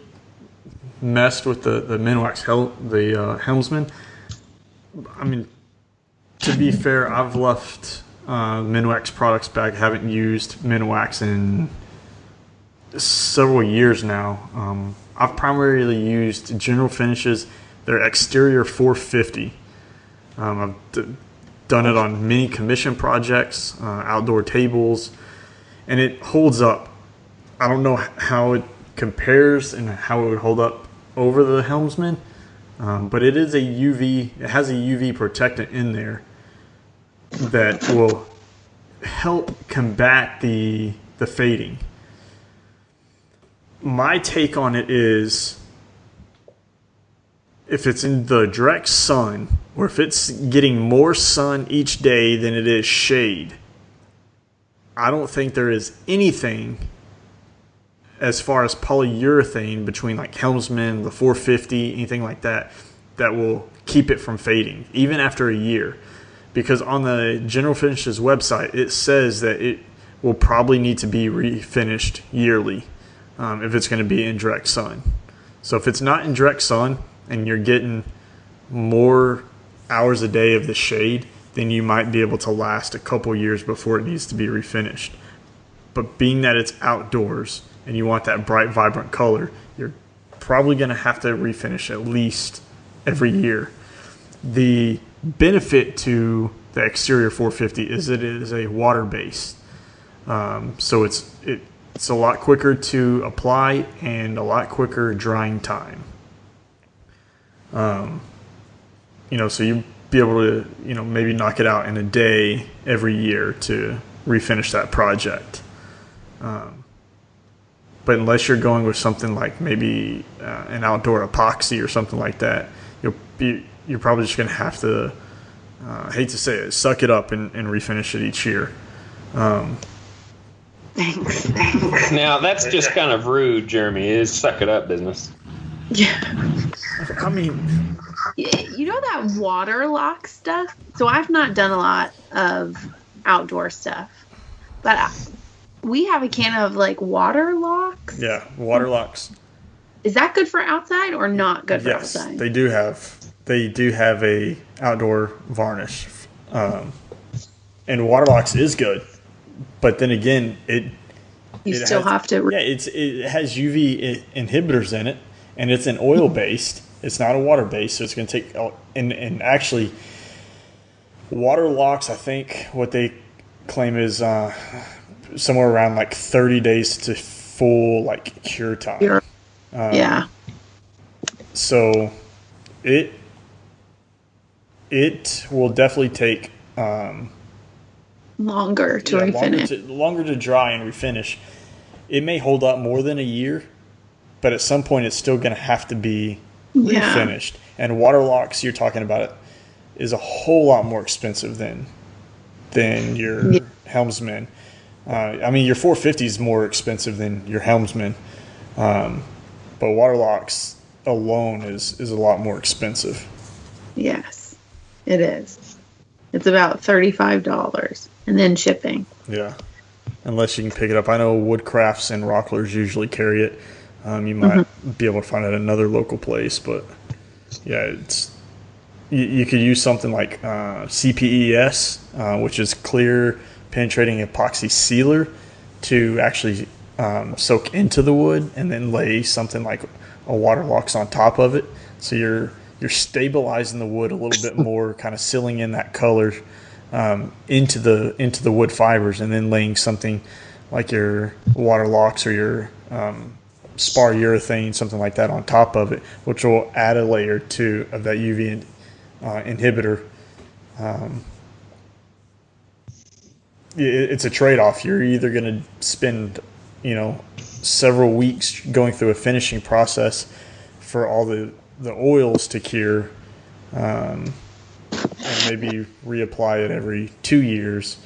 messed with the Minwax helmsman. I mean, to be fair, I've left Minwax products back. Haven't used Minwax in several years now. I've primarily used General Finishes, their exterior 450. I've done it on many commission projects, outdoor tables, and it holds up. I don't know how it compares and how it would hold up over the helmsman, but it is it has a UV protectant in there that will help combat the fading. My take on it is, if it's in the direct sun, or if it's getting more sun each day than it is shade, I don't think there is anything as far as polyurethane between like helmsman, the 450, anything like that, that will keep it from fading, even after a year. Because on the General Finishes website, it says that it will probably need to be refinished yearly if it's going to be in direct sun. So if it's not in direct sun and you're getting more hours a day of the shade, then you might be able to last a couple years before it needs to be refinished. But being that it's outdoors and you want that bright, vibrant color, you're probably going to have to refinish at least every year. The benefit to the exterior 450 is it is a water-based. So it's a lot quicker to apply and a lot quicker drying time. So you'll be able to, maybe knock it out in a day every year to refinish that project. But unless you're going with something like maybe an outdoor epoxy or something like that, you're probably just going to have to, I hate to say it, suck it up and refinish it each year. Thanks. Now, that's just kind of rude, Jeremy. It is suck it up business. Yeah. I mean, you know that water lock stuff? So I've not done a lot of outdoor stuff, but we have a can of like water locks. Yeah, water locks. Is that good for outside or not good for outside? Yes, they do have a outdoor varnish, and water locks is good. But then again, it has UV inhibitors in it, and it's an oil based. It's not a water based, so it's going to take. And actually, water locks, I think what they claim is somewhere around like 30 days to full like cure time. Yeah. So it will definitely take longer to refinish. Longer to dry and refinish. It may hold up more than a year, but at some point it's still going to have to be refinished. And water locks, you're talking about it, is a whole lot more expensive than your helmsman. I mean, your 450 is more expensive than your helmsman, but water locks alone is a lot more expensive. Yes, it is. It's about $35 and then shipping. Yeah, unless you can pick it up. I know Woodcrafts and Rocklers usually carry it. You might be able to find it at another local place, but yeah, you could use something like CPES, which is clear penetrating epoxy sealer, to actually soak into the wood, and then lay something like a water locks on top of it. So you're stabilizing the wood a little bit more, kind of sealing in that color, into the wood fibers, and then laying something like your water locks or your spar urethane, something like that, on top of it, which will add a layer of that UV inhibitor. It's a trade-off. You're either going to spend, several weeks going through a finishing process for all the oils to cure, and maybe reapply it every 2 years,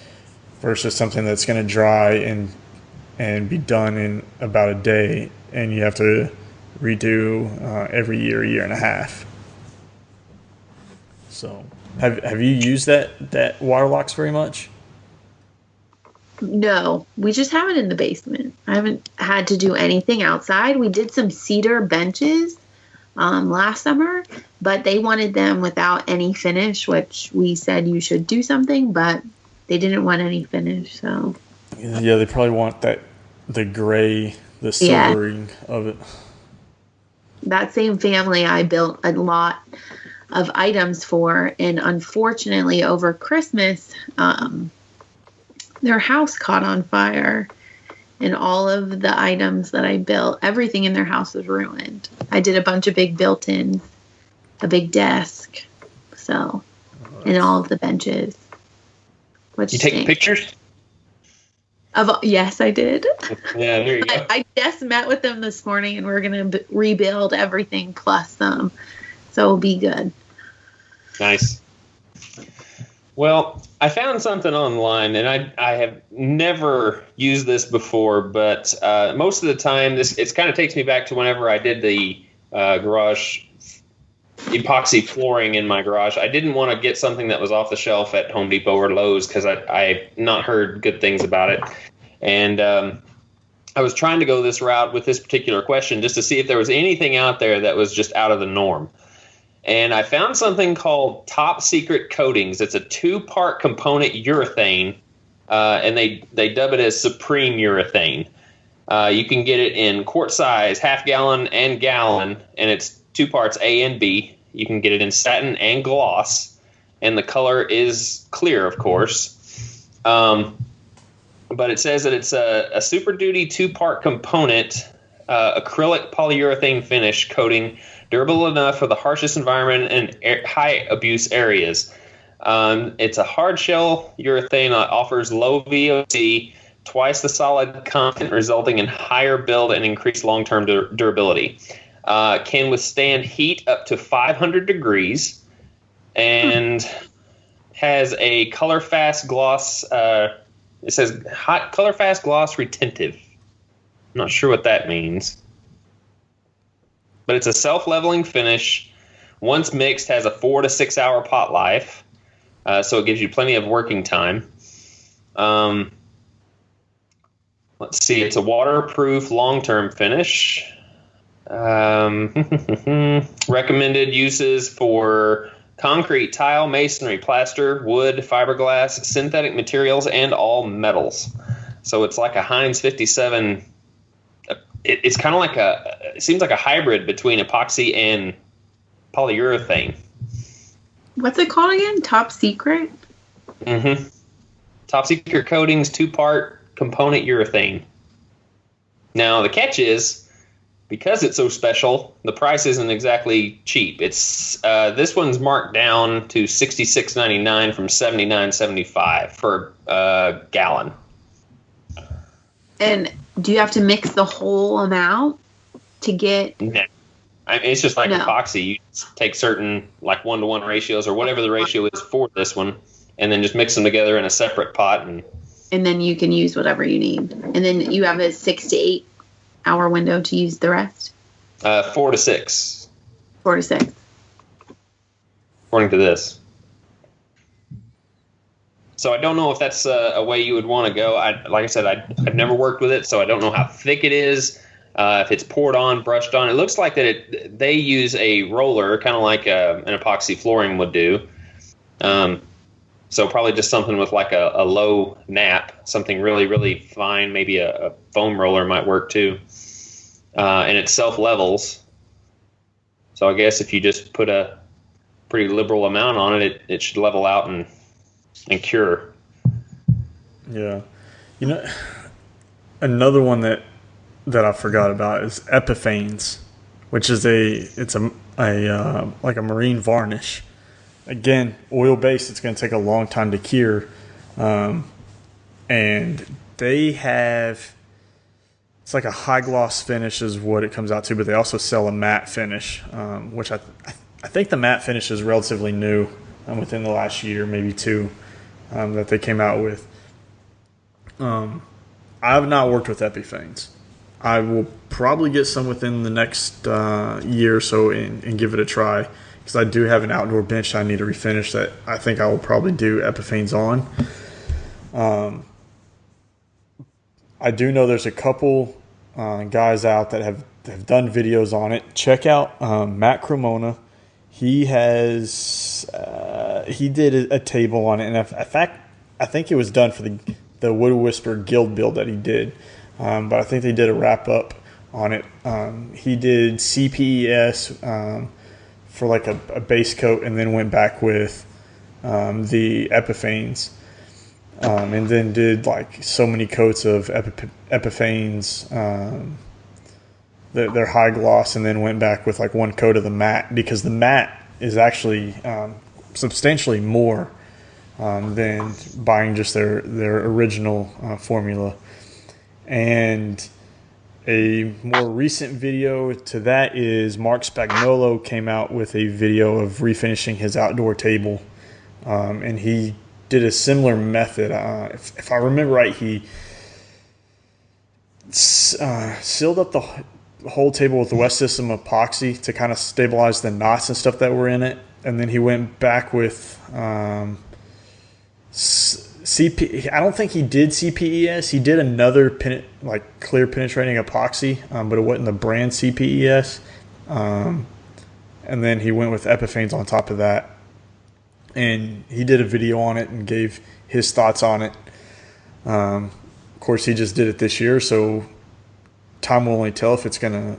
versus something that's going to dry and be done in about a day, and you have to redo every year and a half. So, have you used that water locks very much? No, we just have it in the basement. I haven't had to do anything outside. We did some cedar benches last summer, but they wanted them without any finish, which we said you should do something, but they didn't want any finish. So yeah, they probably want the gray, the silvering of it. That same family I built a lot of items for, and unfortunately over Christmas, their house caught on fire, and all of the items that I built, everything in their house was ruined. I did a bunch of big built-ins, a big desk, and all of the benches. Which you take pictures? Yes, I did. Yeah, there you go. I just met with them this morning, and we're going to rebuild everything plus some, so it'll be good. Nice. Well, I found something online, and I have never used this before, but most of the time, it kind of takes me back to whenever I did the garage epoxy flooring in my garage. I didn't want to get something that was off the shelf at Home Depot or Lowe's because I've not heard good things about it. And I was trying to go this route with this particular question just to see if there was anything out there that was just out of the norm. And I found something called Top Secret Coatings. It's a 2-part component urethane, and they dub it as Supreme Urethane. You can get it in quart size, half gallon, and gallon, and it's 2 parts A and B. You can get it in satin and gloss, and the color is clear, of course. But it says that it's a Super Duty 2-part component, acrylic polyurethane finish coating, durable enough for the harshest environment and high abuse areas. It's a hard shell urethane that offers low VOC, twice the solid content, resulting in higher build and increased long-term durability. Can withstand heat up to 500 degrees, and has a color fast gloss. It says hot color fast gloss retentive. I'm not sure what that means. But it's a self-leveling finish. Once mixed, has a 4 to 6 hour pot life, so it gives you plenty of working time. Let's see, it's a waterproof long-term finish. Recommended uses for concrete, tile, masonry, plaster, wood, fiberglass, synthetic materials, and all metals. So it's like a Heinz 57. It's kind of like it seems like a hybrid between epoxy and polyurethane. What's it called again? Top Secret? Mm-hmm. Top Secret Coatings 2-part component urethane. Now, the catch is, because it's so special, the price isn't exactly cheap. It's this one's marked down to $66.99 from $79.75 for a gallon. And do you have to mix the whole amount to get? No. I mean, it's just like epoxy. You take certain, like 1-to-1 ratios or whatever the ratio is for this one, and then just mix them together in a separate pot. And then you can use whatever you need. And then you have a 6 to 8 hour window to use the rest? 4 to 6. 4 to 6. According to this. So I don't know if that's a way you would want to go. Like I said, I've never worked with it, so I don't know how thick it is. If it's poured on, brushed on. It looks like that they use a roller, kind of like an epoxy flooring would do. So probably just something with like a low nap, something really, really fine. Maybe a foam roller might work too. And it self-levels. So I guess if you just put a pretty liberal amount on it, it should level out in and cure. Yeah. You know, another one that I forgot about is epiphanes, which is a like a marine varnish. Again, oil based. It's going to take a long time to cure, and they have, it's like a high gloss finish is what it comes out to, but they also sell a matte finish, which I think the matte finish is relatively new, within the last year, maybe two, that they came out with. I have not worked with epiphanes. I will probably get some within the next year or so and give it a try, because I do have an outdoor bench I need to refinish that I think I will probably do epiphanes on. I do know there's a couple guys out that have done videos on it. Check out Matt Cremona. He has he did a table on it, and in fact, I think it was done for the Wood Whisperer Guild build that he did. But I think they did a wrap up on it. He did CPES for like a base coat, and then went back with the epiphanes, and then did like so many coats of epiphanes, their high gloss, and then went back with like one coat of the matte, because the matte is actually substantially more than buying just their original formula. And a more recent video to that is Mark Spagnolo came out with a video of refinishing his outdoor table, and he did a similar method. If I remember right, he sealed up the whole table with the West System epoxy to kind of stabilize the knots and stuff that were in it, and then he went back with I don't think he did CPES. He did another clear penetrating epoxy, but it wasn't the brand CPES. And then he went with epiphanes on top of that. And he did a video on it and gave his thoughts on it. Of course, he just did it this year, so time will only tell if it's gonna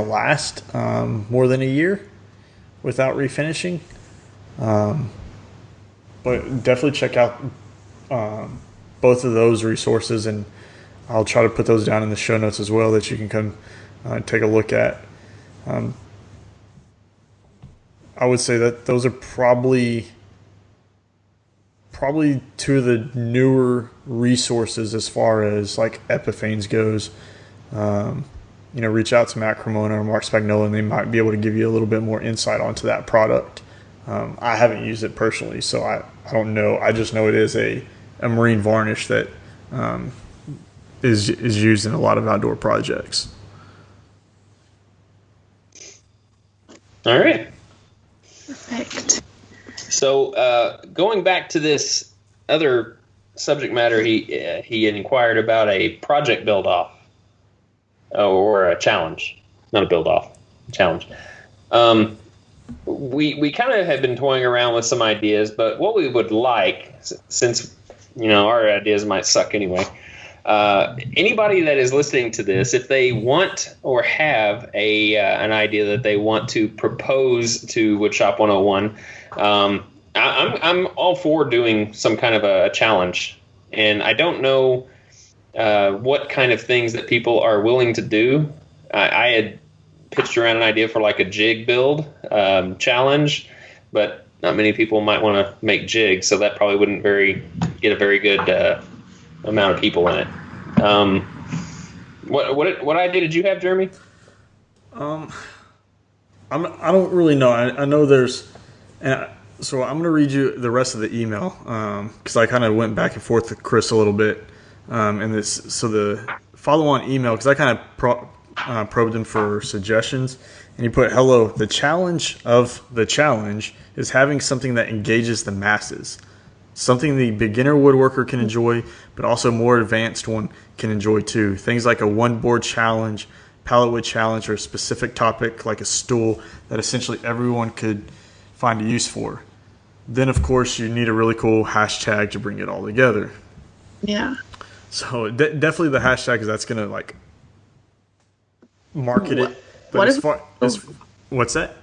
last more than a year without refinishing. But definitely check out both of those resources, and I'll try to put those down in the show notes as well, that you can come take a look at. I would say that those are probably two of the newer resources as far as like epiphanes goes. Reach out to Matt Cremona or Mark Spagnolo, and they might be able to give you a little bit more insight onto that product. I haven't used it personally, so I don't know. I just know it is a marine varnish that is used in a lot of outdoor projects. All right. Perfect. So going back to this other subject matter, he inquired about a project build-off or a challenge, not a build-off, challenge. We kind of have been toying around with some ideas, but what we would like, since our ideas might suck anyway, anybody that is listening to this, if they want or have an idea that they want to propose to Woodshop 101, I'm all for doing some kind of a challenge, and I don't know what kind of things that people are willing to do. I had pitched around an idea for like a jig build challenge, but not many people might want to make jigs, so that probably wouldn't get a very good amount of people in it. What idea did you have, Jeremy? I don't really know. I know there's, so I'm going to read you the rest of the email, because I kind of went back and forth with Chris a little bit, and the follow-on email, because I kind of probed him for suggestions, and he put, "Hello, the challenge of the challenge is having something that engages the masses, something the beginner woodworker can enjoy, but also more advanced one can enjoy too. Things like a one-board challenge, pallet wood challenge, or a specific topic like a stool that essentially everyone could find a use for. Then, of course, you need a really cool hashtag to bring it all together." Yeah. So definitely the hashtag, because that's going to like market it. But what's that?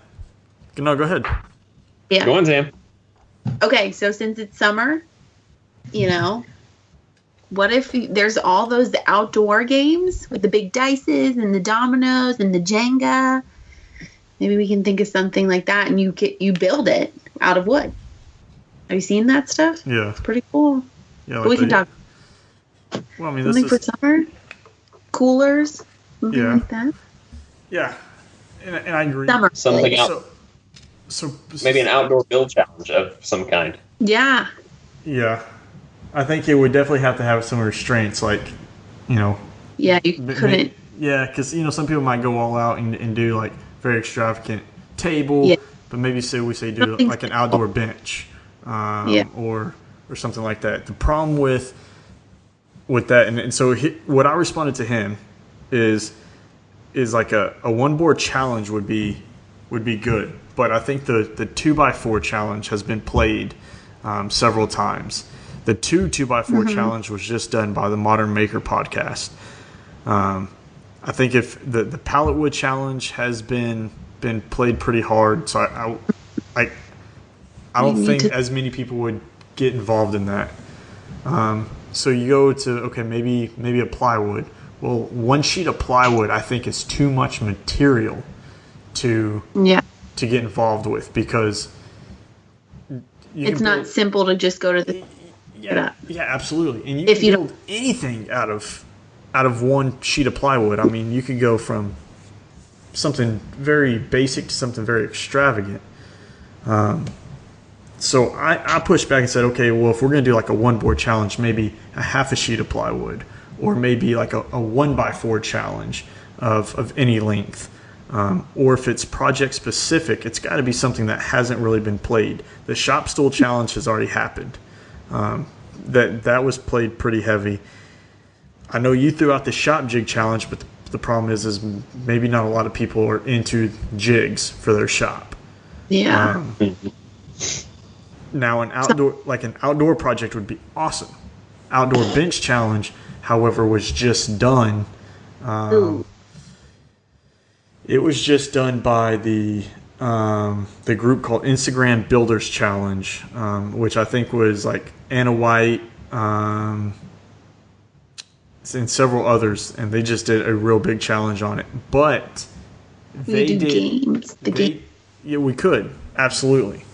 No, go ahead. Yeah. Go on, Sam. Okay, so since it's summer, You know, what if there's all those outdoor games with the big dices and the dominoes and the Jenga? Maybe we can think of something like that, and you build it out of wood. Have you seen that stuff? Yeah. It's pretty cool. Yeah, But we can talk. Well, I mean, Something for summer? Coolers? Something like that? Yeah. And I agree. Summer. Something else. So Maybe an outdoor build challenge of some kind. Yeah. Yeah. I think it would definitely have to have some restraints, like, you know. Yeah, you couldn't. Yeah, because, you know, some people might go all out and do, like, very extravagant table, but maybe do like an outdoor bench or something like that. The problem with that, and so what I responded to him is like a one board challenge would be good, but I think the 2x4 challenge has been played several times. The 2x4 challenge was just done by the Modern Maker podcast. I think if the pallet wood challenge has been played pretty hard, so I don't think as many people would get involved in that. So you go to maybe a plywood. Well, one sheet of plywood I think is too much material to get involved with, because it's not simple to just go to the yeah, absolutely. And you can build anything out of one sheet of plywood. I mean, you could go from something very basic to something very extravagant. So I pushed back and said, okay, well, if we're going to do like a one board challenge, maybe a half a sheet of plywood, or maybe like a 1x4 challenge of any length. Or if it's project specific, it's got to be something that hasn't really been played. The shop stool challenge has already happened. That was played pretty heavy. I know you threw out the shop jig challenge, but the problem is maybe not a lot of people are into jigs for their shop. Yeah. Now an outdoor project would be awesome. Outdoor bench challenge, however, was just done. It was just done by the group called Instagram Builders Challenge, which I think was like Anna White and several others, and they just did a real big challenge on it. But they did games. Yeah, we could absolutely.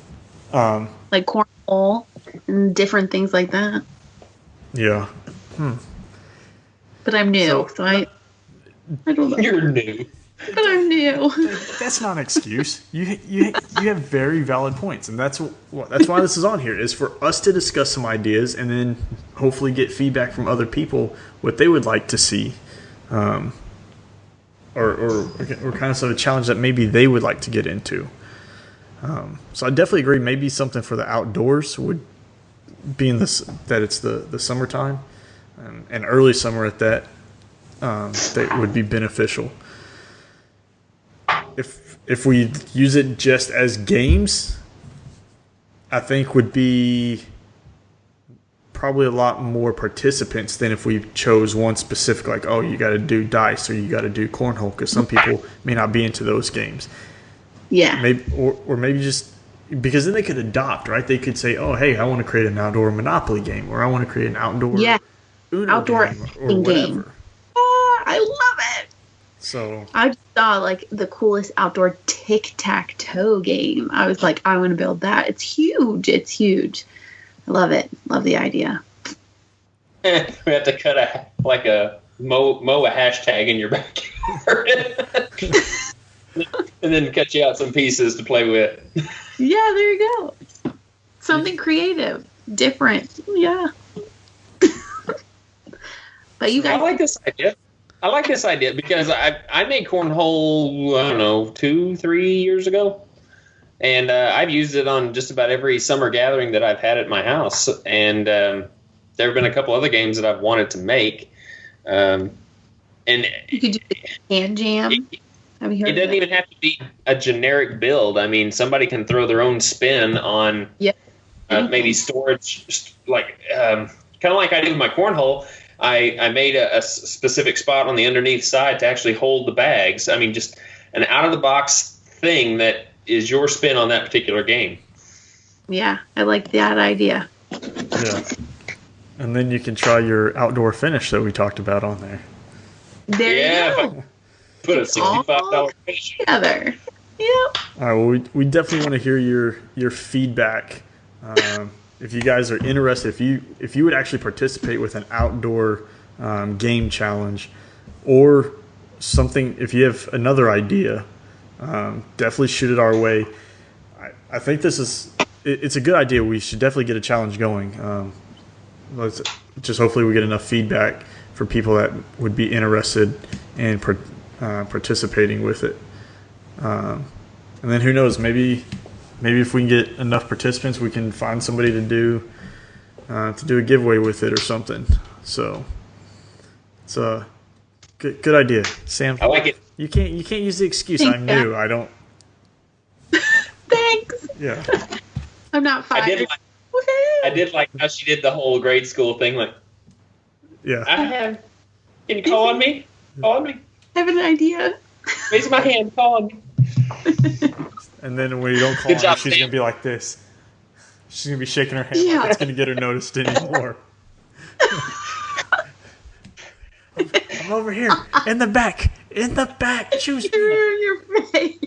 Like cornhole and different things like that. Yeah. But I'm new, so I don't know. You're new. But I'm new. That's not an excuse. You have very valid points, and that's why this is on here, is for us to discuss some ideas and then hopefully get feedback from other people what they would like to see, or kind of sort of challenge that maybe they would like to get into. So I definitely agree. Maybe something for the outdoors would be that it's the summertime and early summer at that would be beneficial. If we use it just as games, I think would be probably a lot more participants than if we chose one specific, like, oh, you got to do dice or you got to do cornhole, because some people may not be into those games. Yeah. Maybe or maybe just because then they could adopt, right? They could say, oh, hey, I want to create an outdoor Monopoly game, or I want to create an outdoor Uno game or whatever. I love it. So I just saw like the coolest outdoor tic-tac-toe game. I was like, I want to build that. It's huge. I love it. Love the idea. We have to cut a mow a hashtag in your backyard. And then cut you out some pieces to play with. Yeah, there you go. Something creative, different. Yeah. But you guys, I like this idea because I made cornhole, I don't know, 2-3 years ago. And I've used it on just about every summer gathering that I've had at my house. And there have been a couple other games that I've wanted to make. And you could do hand jam. It doesn't even have to be a generic build. I mean, somebody can throw their own spin on maybe storage, like kind of like I do with my cornhole. I made a specific spot on the underneath side to actually hold the bags. I mean, just an out-of-the-box thing that is your spin on that particular game. Yeah, I like that idea. Yeah. And then you can try your outdoor finish that we talked about on there. There you go. Put a $65 finish together. Yep. All right. Well, we definitely want to hear your feedback. If you guys are interested, if you would actually participate with an outdoor game challenge or something, if you have another idea, definitely shoot it our way. I think it's a good idea. We should definitely get a challenge going. Let's just hopefully we get enough feedback for people that would be interested in participating with it. And then who knows, maybe if we can get enough participants, we can find somebody to do a giveaway with it or something. So it's a good idea, Sam. I like it. You can't use the excuse Thanks, I'm new. I don't. Thanks. Yeah. I'm not fired. I did like how she did the whole grade school thing. Like, Yeah. Can you call on me? Call on me. I have an idea. Raise my hand. Call on me. And then when you don't call Good her, job, she's Sam. gonna be like this. She's gonna be shaking her hand Yeah. like it's gonna get her noticed anymore. I'm over here in the back. Choose me. Your face.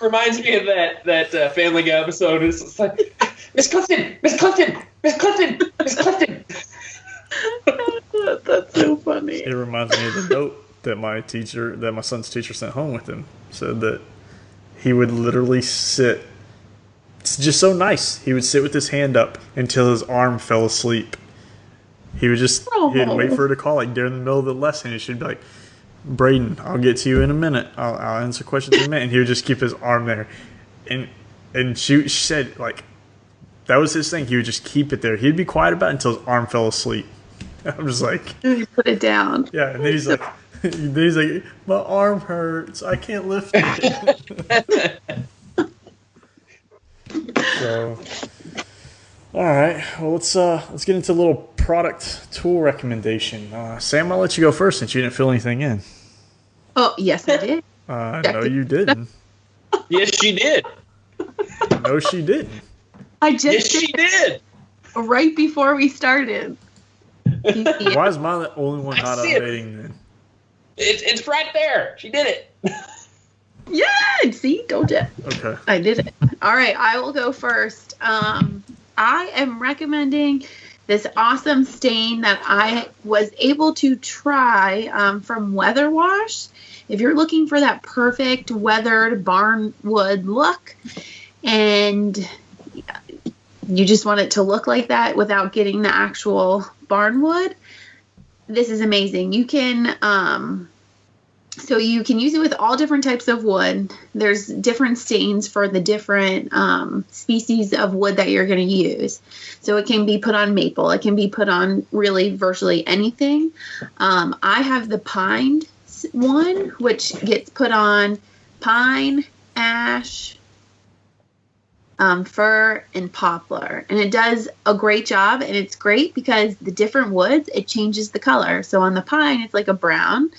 Reminds me of that Family Guy episode. It's like, Miss Clifton, Miss Clifton, Miss Clifton, Miss Clifton. That's so funny. It reminds me of the note that my son's teacher sent home with him. Said that he would literally sit. It's just so nice. He would sit with his hand up until his arm fell asleep. He'd wait for her to call like during the middle of the lesson, and she'd be like, "Braden, I'll get to you in a minute. I'll answer questions in a minute." And he would just keep his arm there, and she said like that was his thing. He would just keep it there. He'd be quiet about it until his arm fell asleep. I'm just like, You put it down. yeah, and then he's like, my arm hurts. I can't lift it. So, all right. Well, let's get into a little product tool recommendation. Sam, I'll let you go first since you didn't fill anything in. Oh, yes, I did. No, you didn't. Yes, she did. No, she didn't. I just Yes, she did. right before we started. You see it? Why is mine the only one not see it. updating then? It's right there. She did it. Yeah, see, told you. Okay. I did it. All right, I will go first. I am recommending this awesome stain that I was able to try from Weather Wash. If you're looking for that perfect weathered barnwood look and you just want it to look like that without getting the actual barnwood, this is amazing. You can so you can use it with all different types of wood. There's different stains for the different species of wood that you're going to use. So it can be put on maple. It can be put on really virtually anything. I have the pine one, which gets put on pine, ash, fir, and poplar. And it does a great job, and it's great because the different woods, it changes the color. So on the pine, it's like a brown.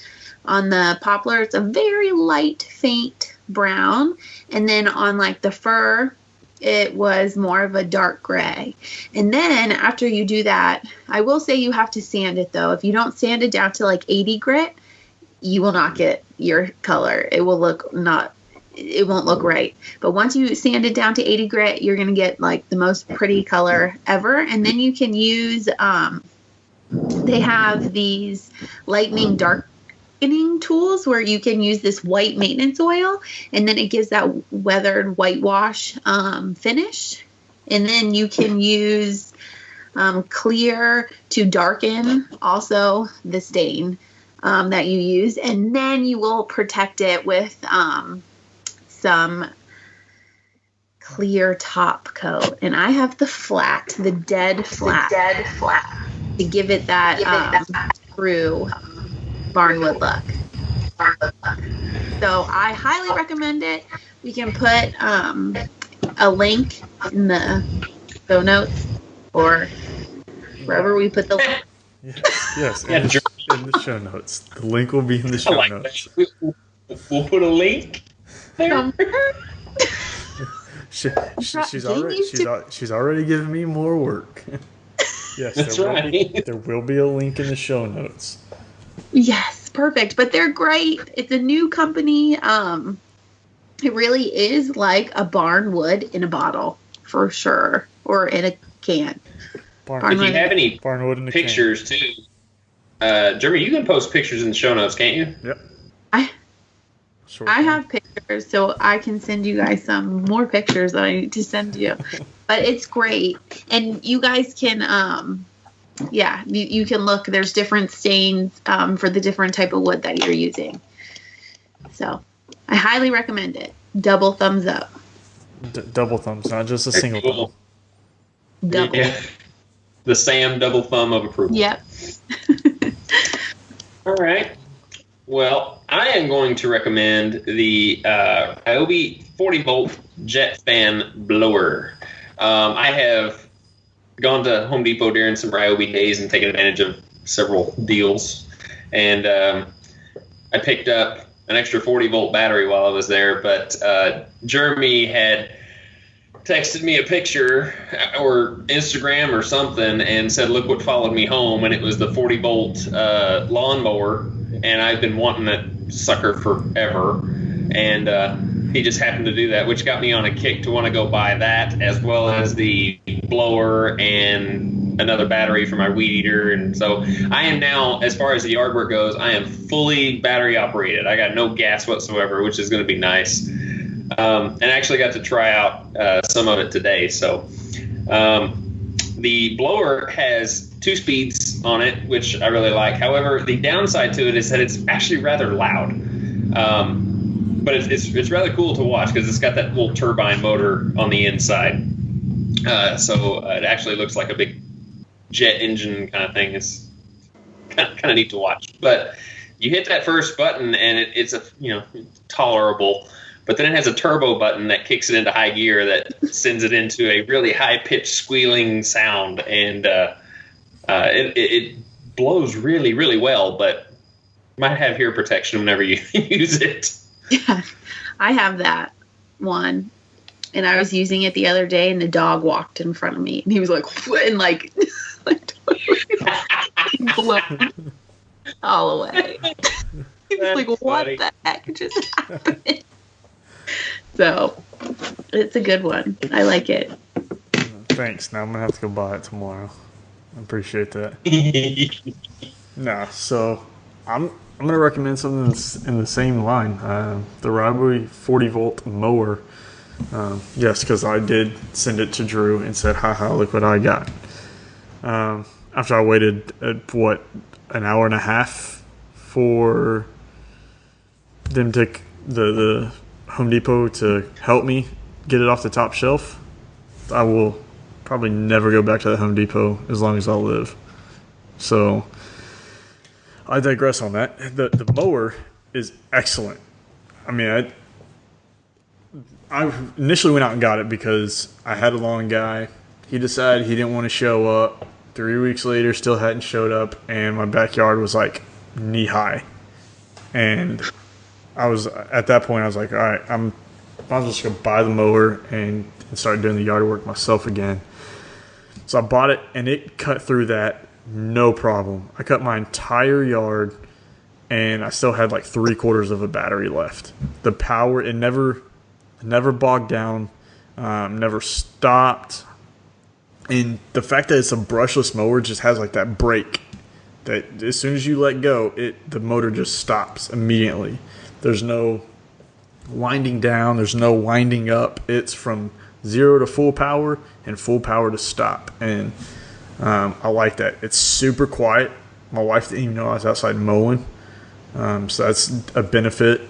On the poplar, it's a very light, faint brown. And then on like the fir, it was more of a dark gray. And then after you do that, I will say you have to sand it though. If you don't sand it down to like 80 grit, you will not get your color. It won't look right. But once you sand it down to 80 grit, you're going to get like the most pretty color ever. And then you can use, they have these lightning darkening tools where you can use this white maintenance oil, and then it gives that weathered whitewash finish. And then you can use clear to darken also the stain that you use, and then you will protect it with some clear top coat. And I have the dead flat to give it that true barnwood look. So I highly recommend it. We can put a link in the show notes or wherever we put the link. Yes, in the show notes. The link will be in the show notes. We'll put a link there. She's already giving me more work. Yes, That's right. There will be a link in the show notes. Yes, perfect. But they're great. It's a new company. It really is like a barn wood in a bottle, for sure, or in a can. If you have any barnwood in a pictures can. too, Jeremy, you can post pictures in the show notes, can't you? Yep. I have pictures, so I can send you guys some more pictures that I need to send you. But it's great, and you guys can, you can look. There's different stains for the different type of wood that you're using. So, I highly recommend it. Double thumbs up. Double thumbs, not just a single thumb. Double. Yeah. The Sam double thumb of approval. Yep. All right. Well, I am going to recommend the Ryobi 40-volt jet fan blower. I have gone to Home Depot during some Ryobi days and taken advantage of several deals. And I picked up an extra 40-volt battery while I was there. But Jeremy had texted me a picture or Instagram or something and said, look what followed me home. And it was the 40-volt lawnmower. And I've been wanting that sucker forever. And he just happened to do that, which got me on a kick to want to go buy that, as well as the blower and another battery for my weed eater. And so I am now, as far as the yard work goes, I am fully battery operated. I got no gas whatsoever, which is going to be nice. And I actually got to try out some of it today. So the blower has 2 speeds on it, which I really like. However, the downside to it is that it's actually rather loud. But it's rather cool to watch because it's got that little turbine motor on the inside. So it actually looks like a big jet engine kind of thing. It's kind of neat to watch. But you hit that first button and it's tolerable. But then it has a turbo button that kicks it into high gear that sends it into a really high-pitched squealing sound. And it blows really, really well, but might have ear protection whenever you use it. Yeah, I have that one. And I was using it the other day, and the dog walked in front of me. And he was like, and like blown all away. He was like, what funny. the heck just happened? So, it's a good one. I like it. Thanks. Now I'm going to have to go buy it tomorrow. I appreciate that. So I'm going to recommend something that's in the same line. The Ryobi 40-volt mower. Yes, because I did send it to Drew and said, haha, look what I got. After I waited, an hour and a half for them to the Home Depot to help me get it off the top shelf, I will probably never go back to the Home Depot as long as I live. So I digress on that. The mower is excellent. I mean, I initially went out and got it because I had a lawn guy. He decided he didn't want to show up. 3 weeks later, still hadn't showed up, and my backyard was like knee high. And at that point, I was like, all right, I might as well just go buy the mower and start doing the yard work myself again. So I bought it, and it cut through that no problem. I cut my entire yard, and I still had like 3/4 of a battery left. The power, it never bogged down, never stopped. And the fact that it's a brushless mower just has like that brake that as soon as you let go, the motor just stops immediately. There's no winding down. There's no winding up. It's from 0 to full power and full power to stop. And I like that. It's super quiet. My wife didn't even know I was outside mowing. So that's a benefit.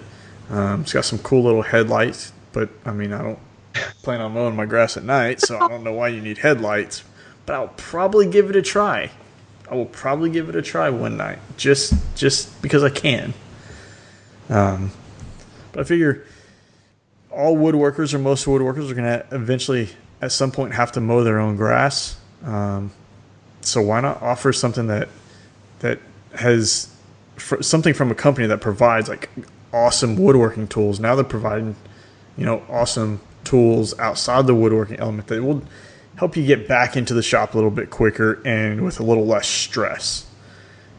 It's got some cool little headlights. But, I mean, I don't plan on mowing my grass at night, so I don't know why you need headlights. But I'll probably give it a try. I will probably give it a try one night, just because I can. But I figure all woodworkers or most woodworkers are going to eventually, at some point, have to mow their own grass. So why not offer something that has something from a company that provides like awesome woodworking tools? Now they're providing, awesome tools outside the woodworking element that will help you get back into the shop a little bit quicker and with a little less stress.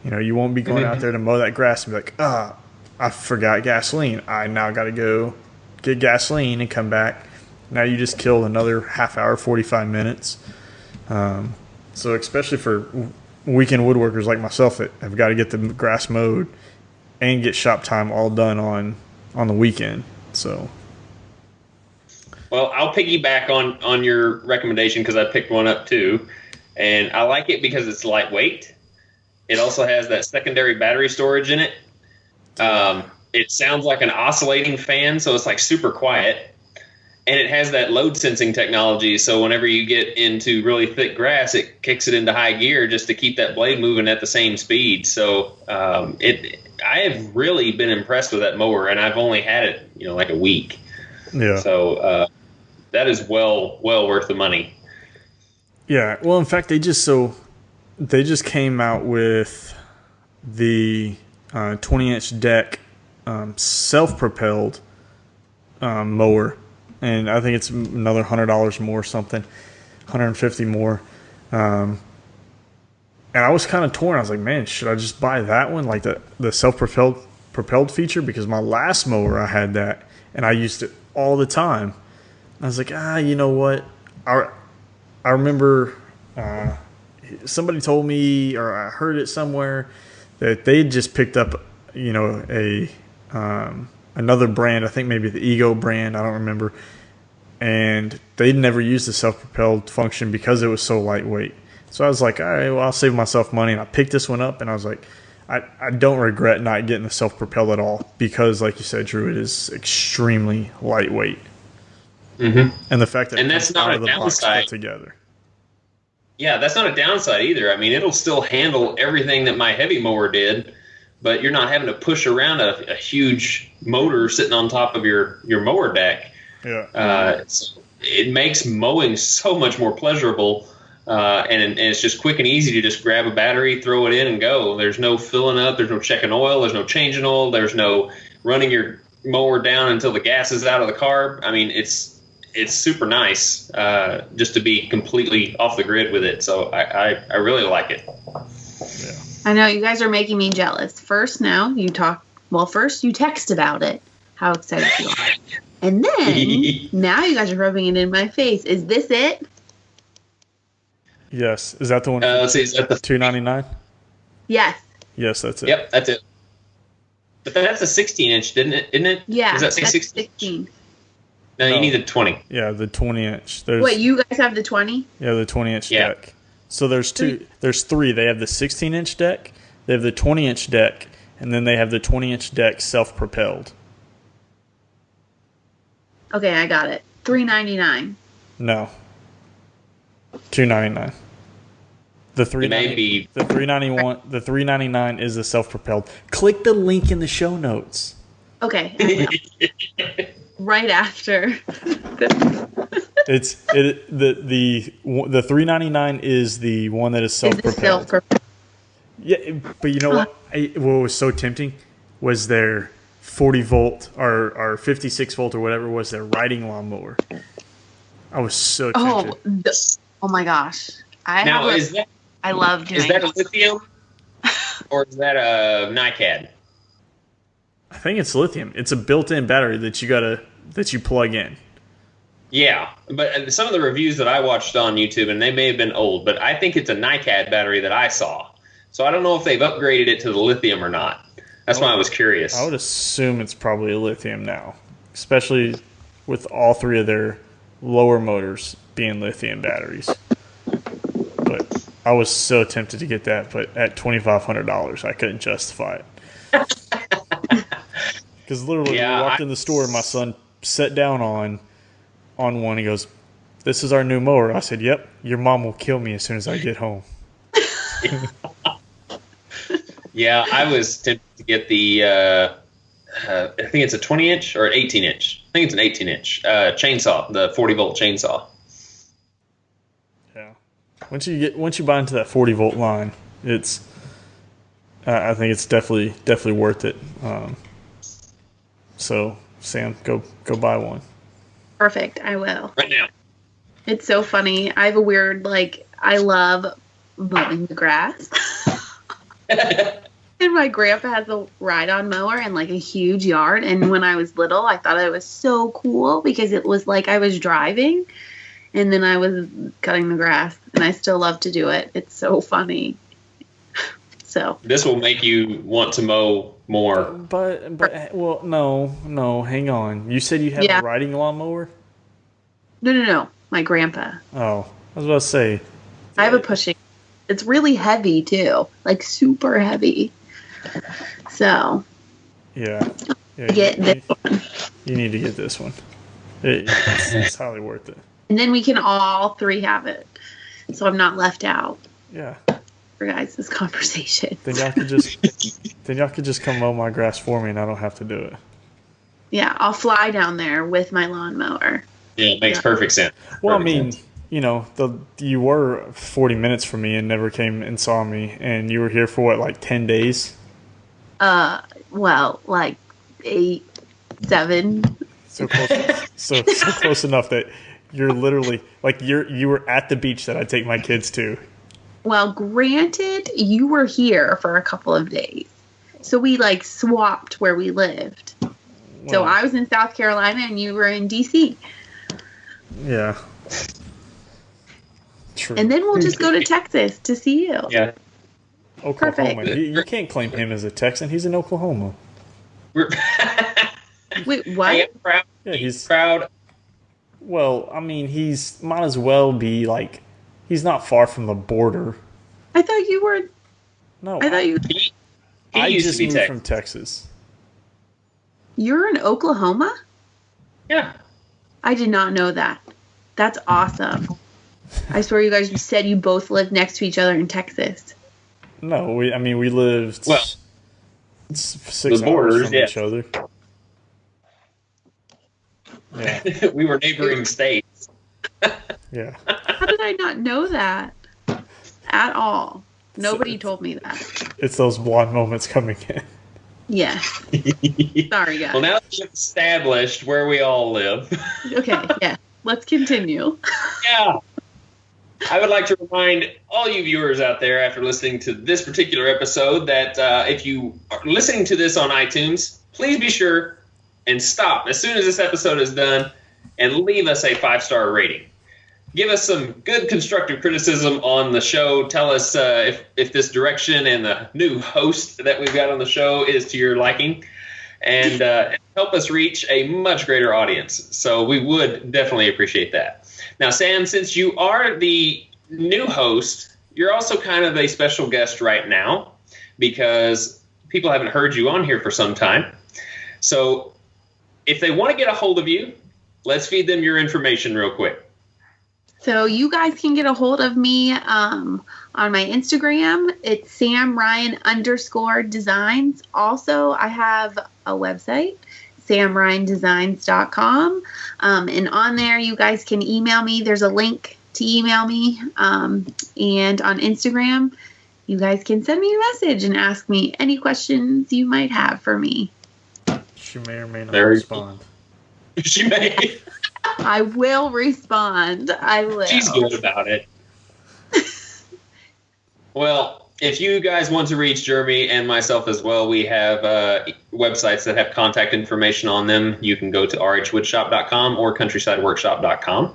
You know, you won't be going out there to mow that grass and be like, I forgot gasoline. I now got to go get gasoline and come back. Now you just killed another half hour, 45 minutes. So especially for weekend woodworkers like myself that have got to get the grass mowed and get shop time all done on the weekend. So, well, I'll piggyback on your recommendation because I picked one up too, and I like it because it's lightweight. It also has that secondary battery storage in it. It sounds like an oscillating fan, so it's like super quiet. And it has that load sensing technology, so whenever you get into really thick grass, it kicks it into high gear just to keep that blade moving at the same speed. So I have really been impressed with that mower, and I've only had it, like a week. Yeah. So that is well worth the money. Yeah. Well, in fact, they just came out with the 20-inch deck self-propelled mower. And I think it's another $100 more, something, $150 more. And I was kind of torn. I was like, man, should I just buy that one, like the self-propelled feature? Because my last mower, I had that, and I used it all the time. I was like, you know what? I remember somebody told me, or I heard it somewhere, that they just picked up, another brand, I think maybe the Ego brand, I don't remember, and they'd never used the self-propelled function because it was so lightweight. So I was like, all right, well, I'll save myself money, and I picked this one up, and I was like, I don't regret not getting the self-propelled at all because, like you said, Drew, it is extremely lightweight. Mm-hmm. And the fact that and that's not a downside together. Yeah, that's not a downside either. I mean, it'll still handle everything that my heavy mower did, but you're not having to push around a huge motor sitting on top of your mower deck. Yeah. It makes mowing so much more pleasurable, and it's just quick and easy to just grab a battery, throw it in, and go. There's no filling up. There's no checking oil. There's no changing oil. There's no running your mower down until the gas is out of the carb. I mean, it's super nice just to be completely off the grid with it. So I really like it. Yeah. I know you guys are making me jealous. First you text about it, how excited you are. And then now you guys are rubbing it in my face. Is this it? Yes. Is that the one? Let's see, is that the $299? Yes. Yes, that's it. Yep, that's it. But that's a 16-inch, isn't it? Yeah. Does that say that's 16? No, you need the 20. Yeah, the 20-inch. Wait, you guys have the 20? Yeah, the 20-inch deck. So there's two. There's three. They have the 16-inch deck, they have the 20-inch deck, and then they have the 20-inch deck self-propelled. Okay, I got it. $399. No. $299. The $391. The $399 is the self-propelled. Click the link in the show notes. Okay. Right after. The $399 is the one that is self-propelled. Yeah, but you know what? What was so tempting was their 40 volt or 56 volt or whatever was their riding lawnmower. I was so tempted. Oh my gosh! I love doing. Is that a lithium or is that a NiCad? I think it's lithium. It's a built-in battery that you plug in. Yeah, but some of the reviews that I watched on YouTube, and they may have been old, but I think it's a NiCad battery that I saw. So I don't know if they've upgraded it to the lithium or not. That's why I was curious. I would assume it's probably a lithium now, especially with all three of their lower motors being lithium batteries. But I was so tempted to get that, but at $2,500, I couldn't justify it. Because literally, we walked in the store, and my son sat down on one. He goes, "This is our new mower." I said, "Yep, your mom will kill me as soon as I get home." Yeah, I was tempted to get the, I think it's a 20-inch or an 18-inch. I think it's an 18-inch chainsaw, the 40-volt chainsaw. Yeah. Once you buy into that 40-volt line, it's I think it's definitely worth it. So, Sam, go buy one. Perfect. I will. Right now. It's so funny. I have a weird, I love mowing the grass. And my grandpa has a ride-on mower and, a huge yard. And when I was little, I thought it was so cool because it was like I was driving. And then I was cutting the grass. And I still love to do it. It's so funny. So this will make you want to mow more. But well, no, hang on. You said you have a riding lawnmower? No. My grandpa. Oh, I was about to say. I have a pushing. It's really heavy, too. Super heavy. So. Yeah. Get this one. You need to get this one. It's highly worth it. And then we can all three have it. So I'm not left out. Yeah. For guys' conversation. Then y'all could just come mow my grass for me and I don't have to do it. Yeah, I'll fly down there with my lawnmower. Yeah, it makes perfect sense. Well, I mean, you were 40 minutes from me and never came and saw me, and you were here for what, 10 days? Well, 8, 7. So close enough that you're literally you were at the beach that I take my kids to. Well, granted, you were here for a couple of days, so we swapped where we lived. Well, so I was in South Carolina and you were in DC. Yeah. True. And then we'll just go to Texas to see you. Yeah. Oklahoma. You can't claim him as a Texan. He's in Oklahoma. Wait, what? I am proud. Yeah, he's proud. Well, I mean, he's might as well be he's not far from the border. I thought you were. No, I thought you. He used just to be moved from Texas. You're in Oklahoma? Yeah. I did not know that. That's awesome. I swear you guys said you both lived next to each other in Texas. No, we lived 6 hours from each other. Yeah. We were neighboring states. Yeah. How did I not know that at all? Nobody told me that. It's those blonde moments coming in. Yeah. Sorry, guys. Well, now that we've established where we all live. Okay, yeah. Let's continue. Yeah. I would like to remind all you viewers out there after listening to this particular episode that if you are listening to this on iTunes, please be sure and stop as soon as this episode is done and leave us a 5-star rating. Give us some good constructive criticism on the show. Tell us if this direction and the new host that we've got on the show is to your liking. And help us reach a much greater audience. So we would definitely appreciate that. Now, Sam, since you are the new host, you're also kind of a special guest right now because people haven't heard you on here for some time. So if they want to get a hold of you, let's feed them your information real quick. So you guys can get a hold of me on my Instagram. It's SamRyan_designs. Also, I have a website, samryandesigns.com. And on there, you guys can email me. There's a link to email me. And on Instagram, you guys can send me a message and ask me any questions you might have for me. She may or may not respond. She may. I will respond. I will. She's good about it. Well, if you guys want to reach Jeremy and myself as well, we have websites that have contact information on them. You can go to rhwoodshop.com or countrysideworkshop.com.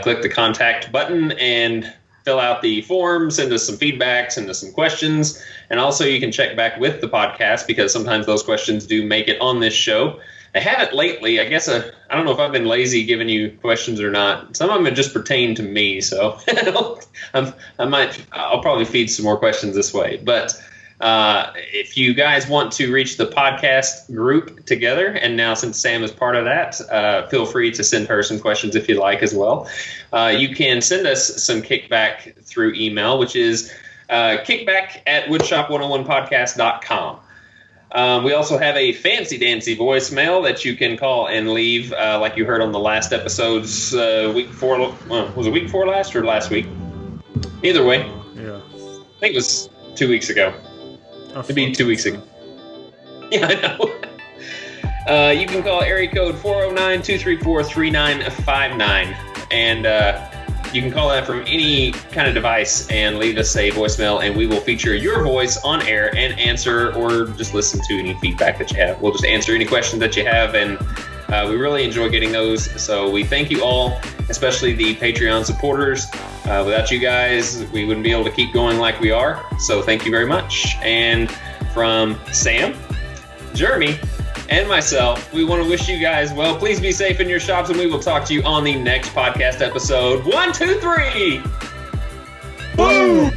Click the contact button and fill out the form, send us some feedback, send us some questions. And also you can check back with the podcast because sometimes those questions do make it on this show. I haven't lately. I guess I don't know if I've been lazy giving you questions or not. Some of them just pertain to me, so I'll probably feed some more questions this way. But if you guys want to reach the podcast group together, and now since Sam is part of that, feel free to send her some questions if you like as well. You can send us some kickback through email, which is kickback@woodshop101podcast.com. We also have a fancy dancy voicemail that you can call and leave, like you heard on the last episode's week 4. Was it week 4 last or last week? Either way. Yeah. I think it was 2 weeks ago. It'd be 2 weeks ago. Yeah, I know. You can call area code 409-234-3959. And You can call that from any kind of device and leave us a voicemail, and we will feature your voice on air and answer or just listen to any feedback that you have. We'll just answer any questions that you have, and we really enjoy getting those. So we thank you all, especially the Patreon supporters. Without you guys, we wouldn't be able to keep going like we are. So thank you very much. And from Sam, Jeremy, and myself, we want to wish you guys well. Please be safe in your shops, and we will talk to you on the next podcast episode. 1, 2, 3. Boom!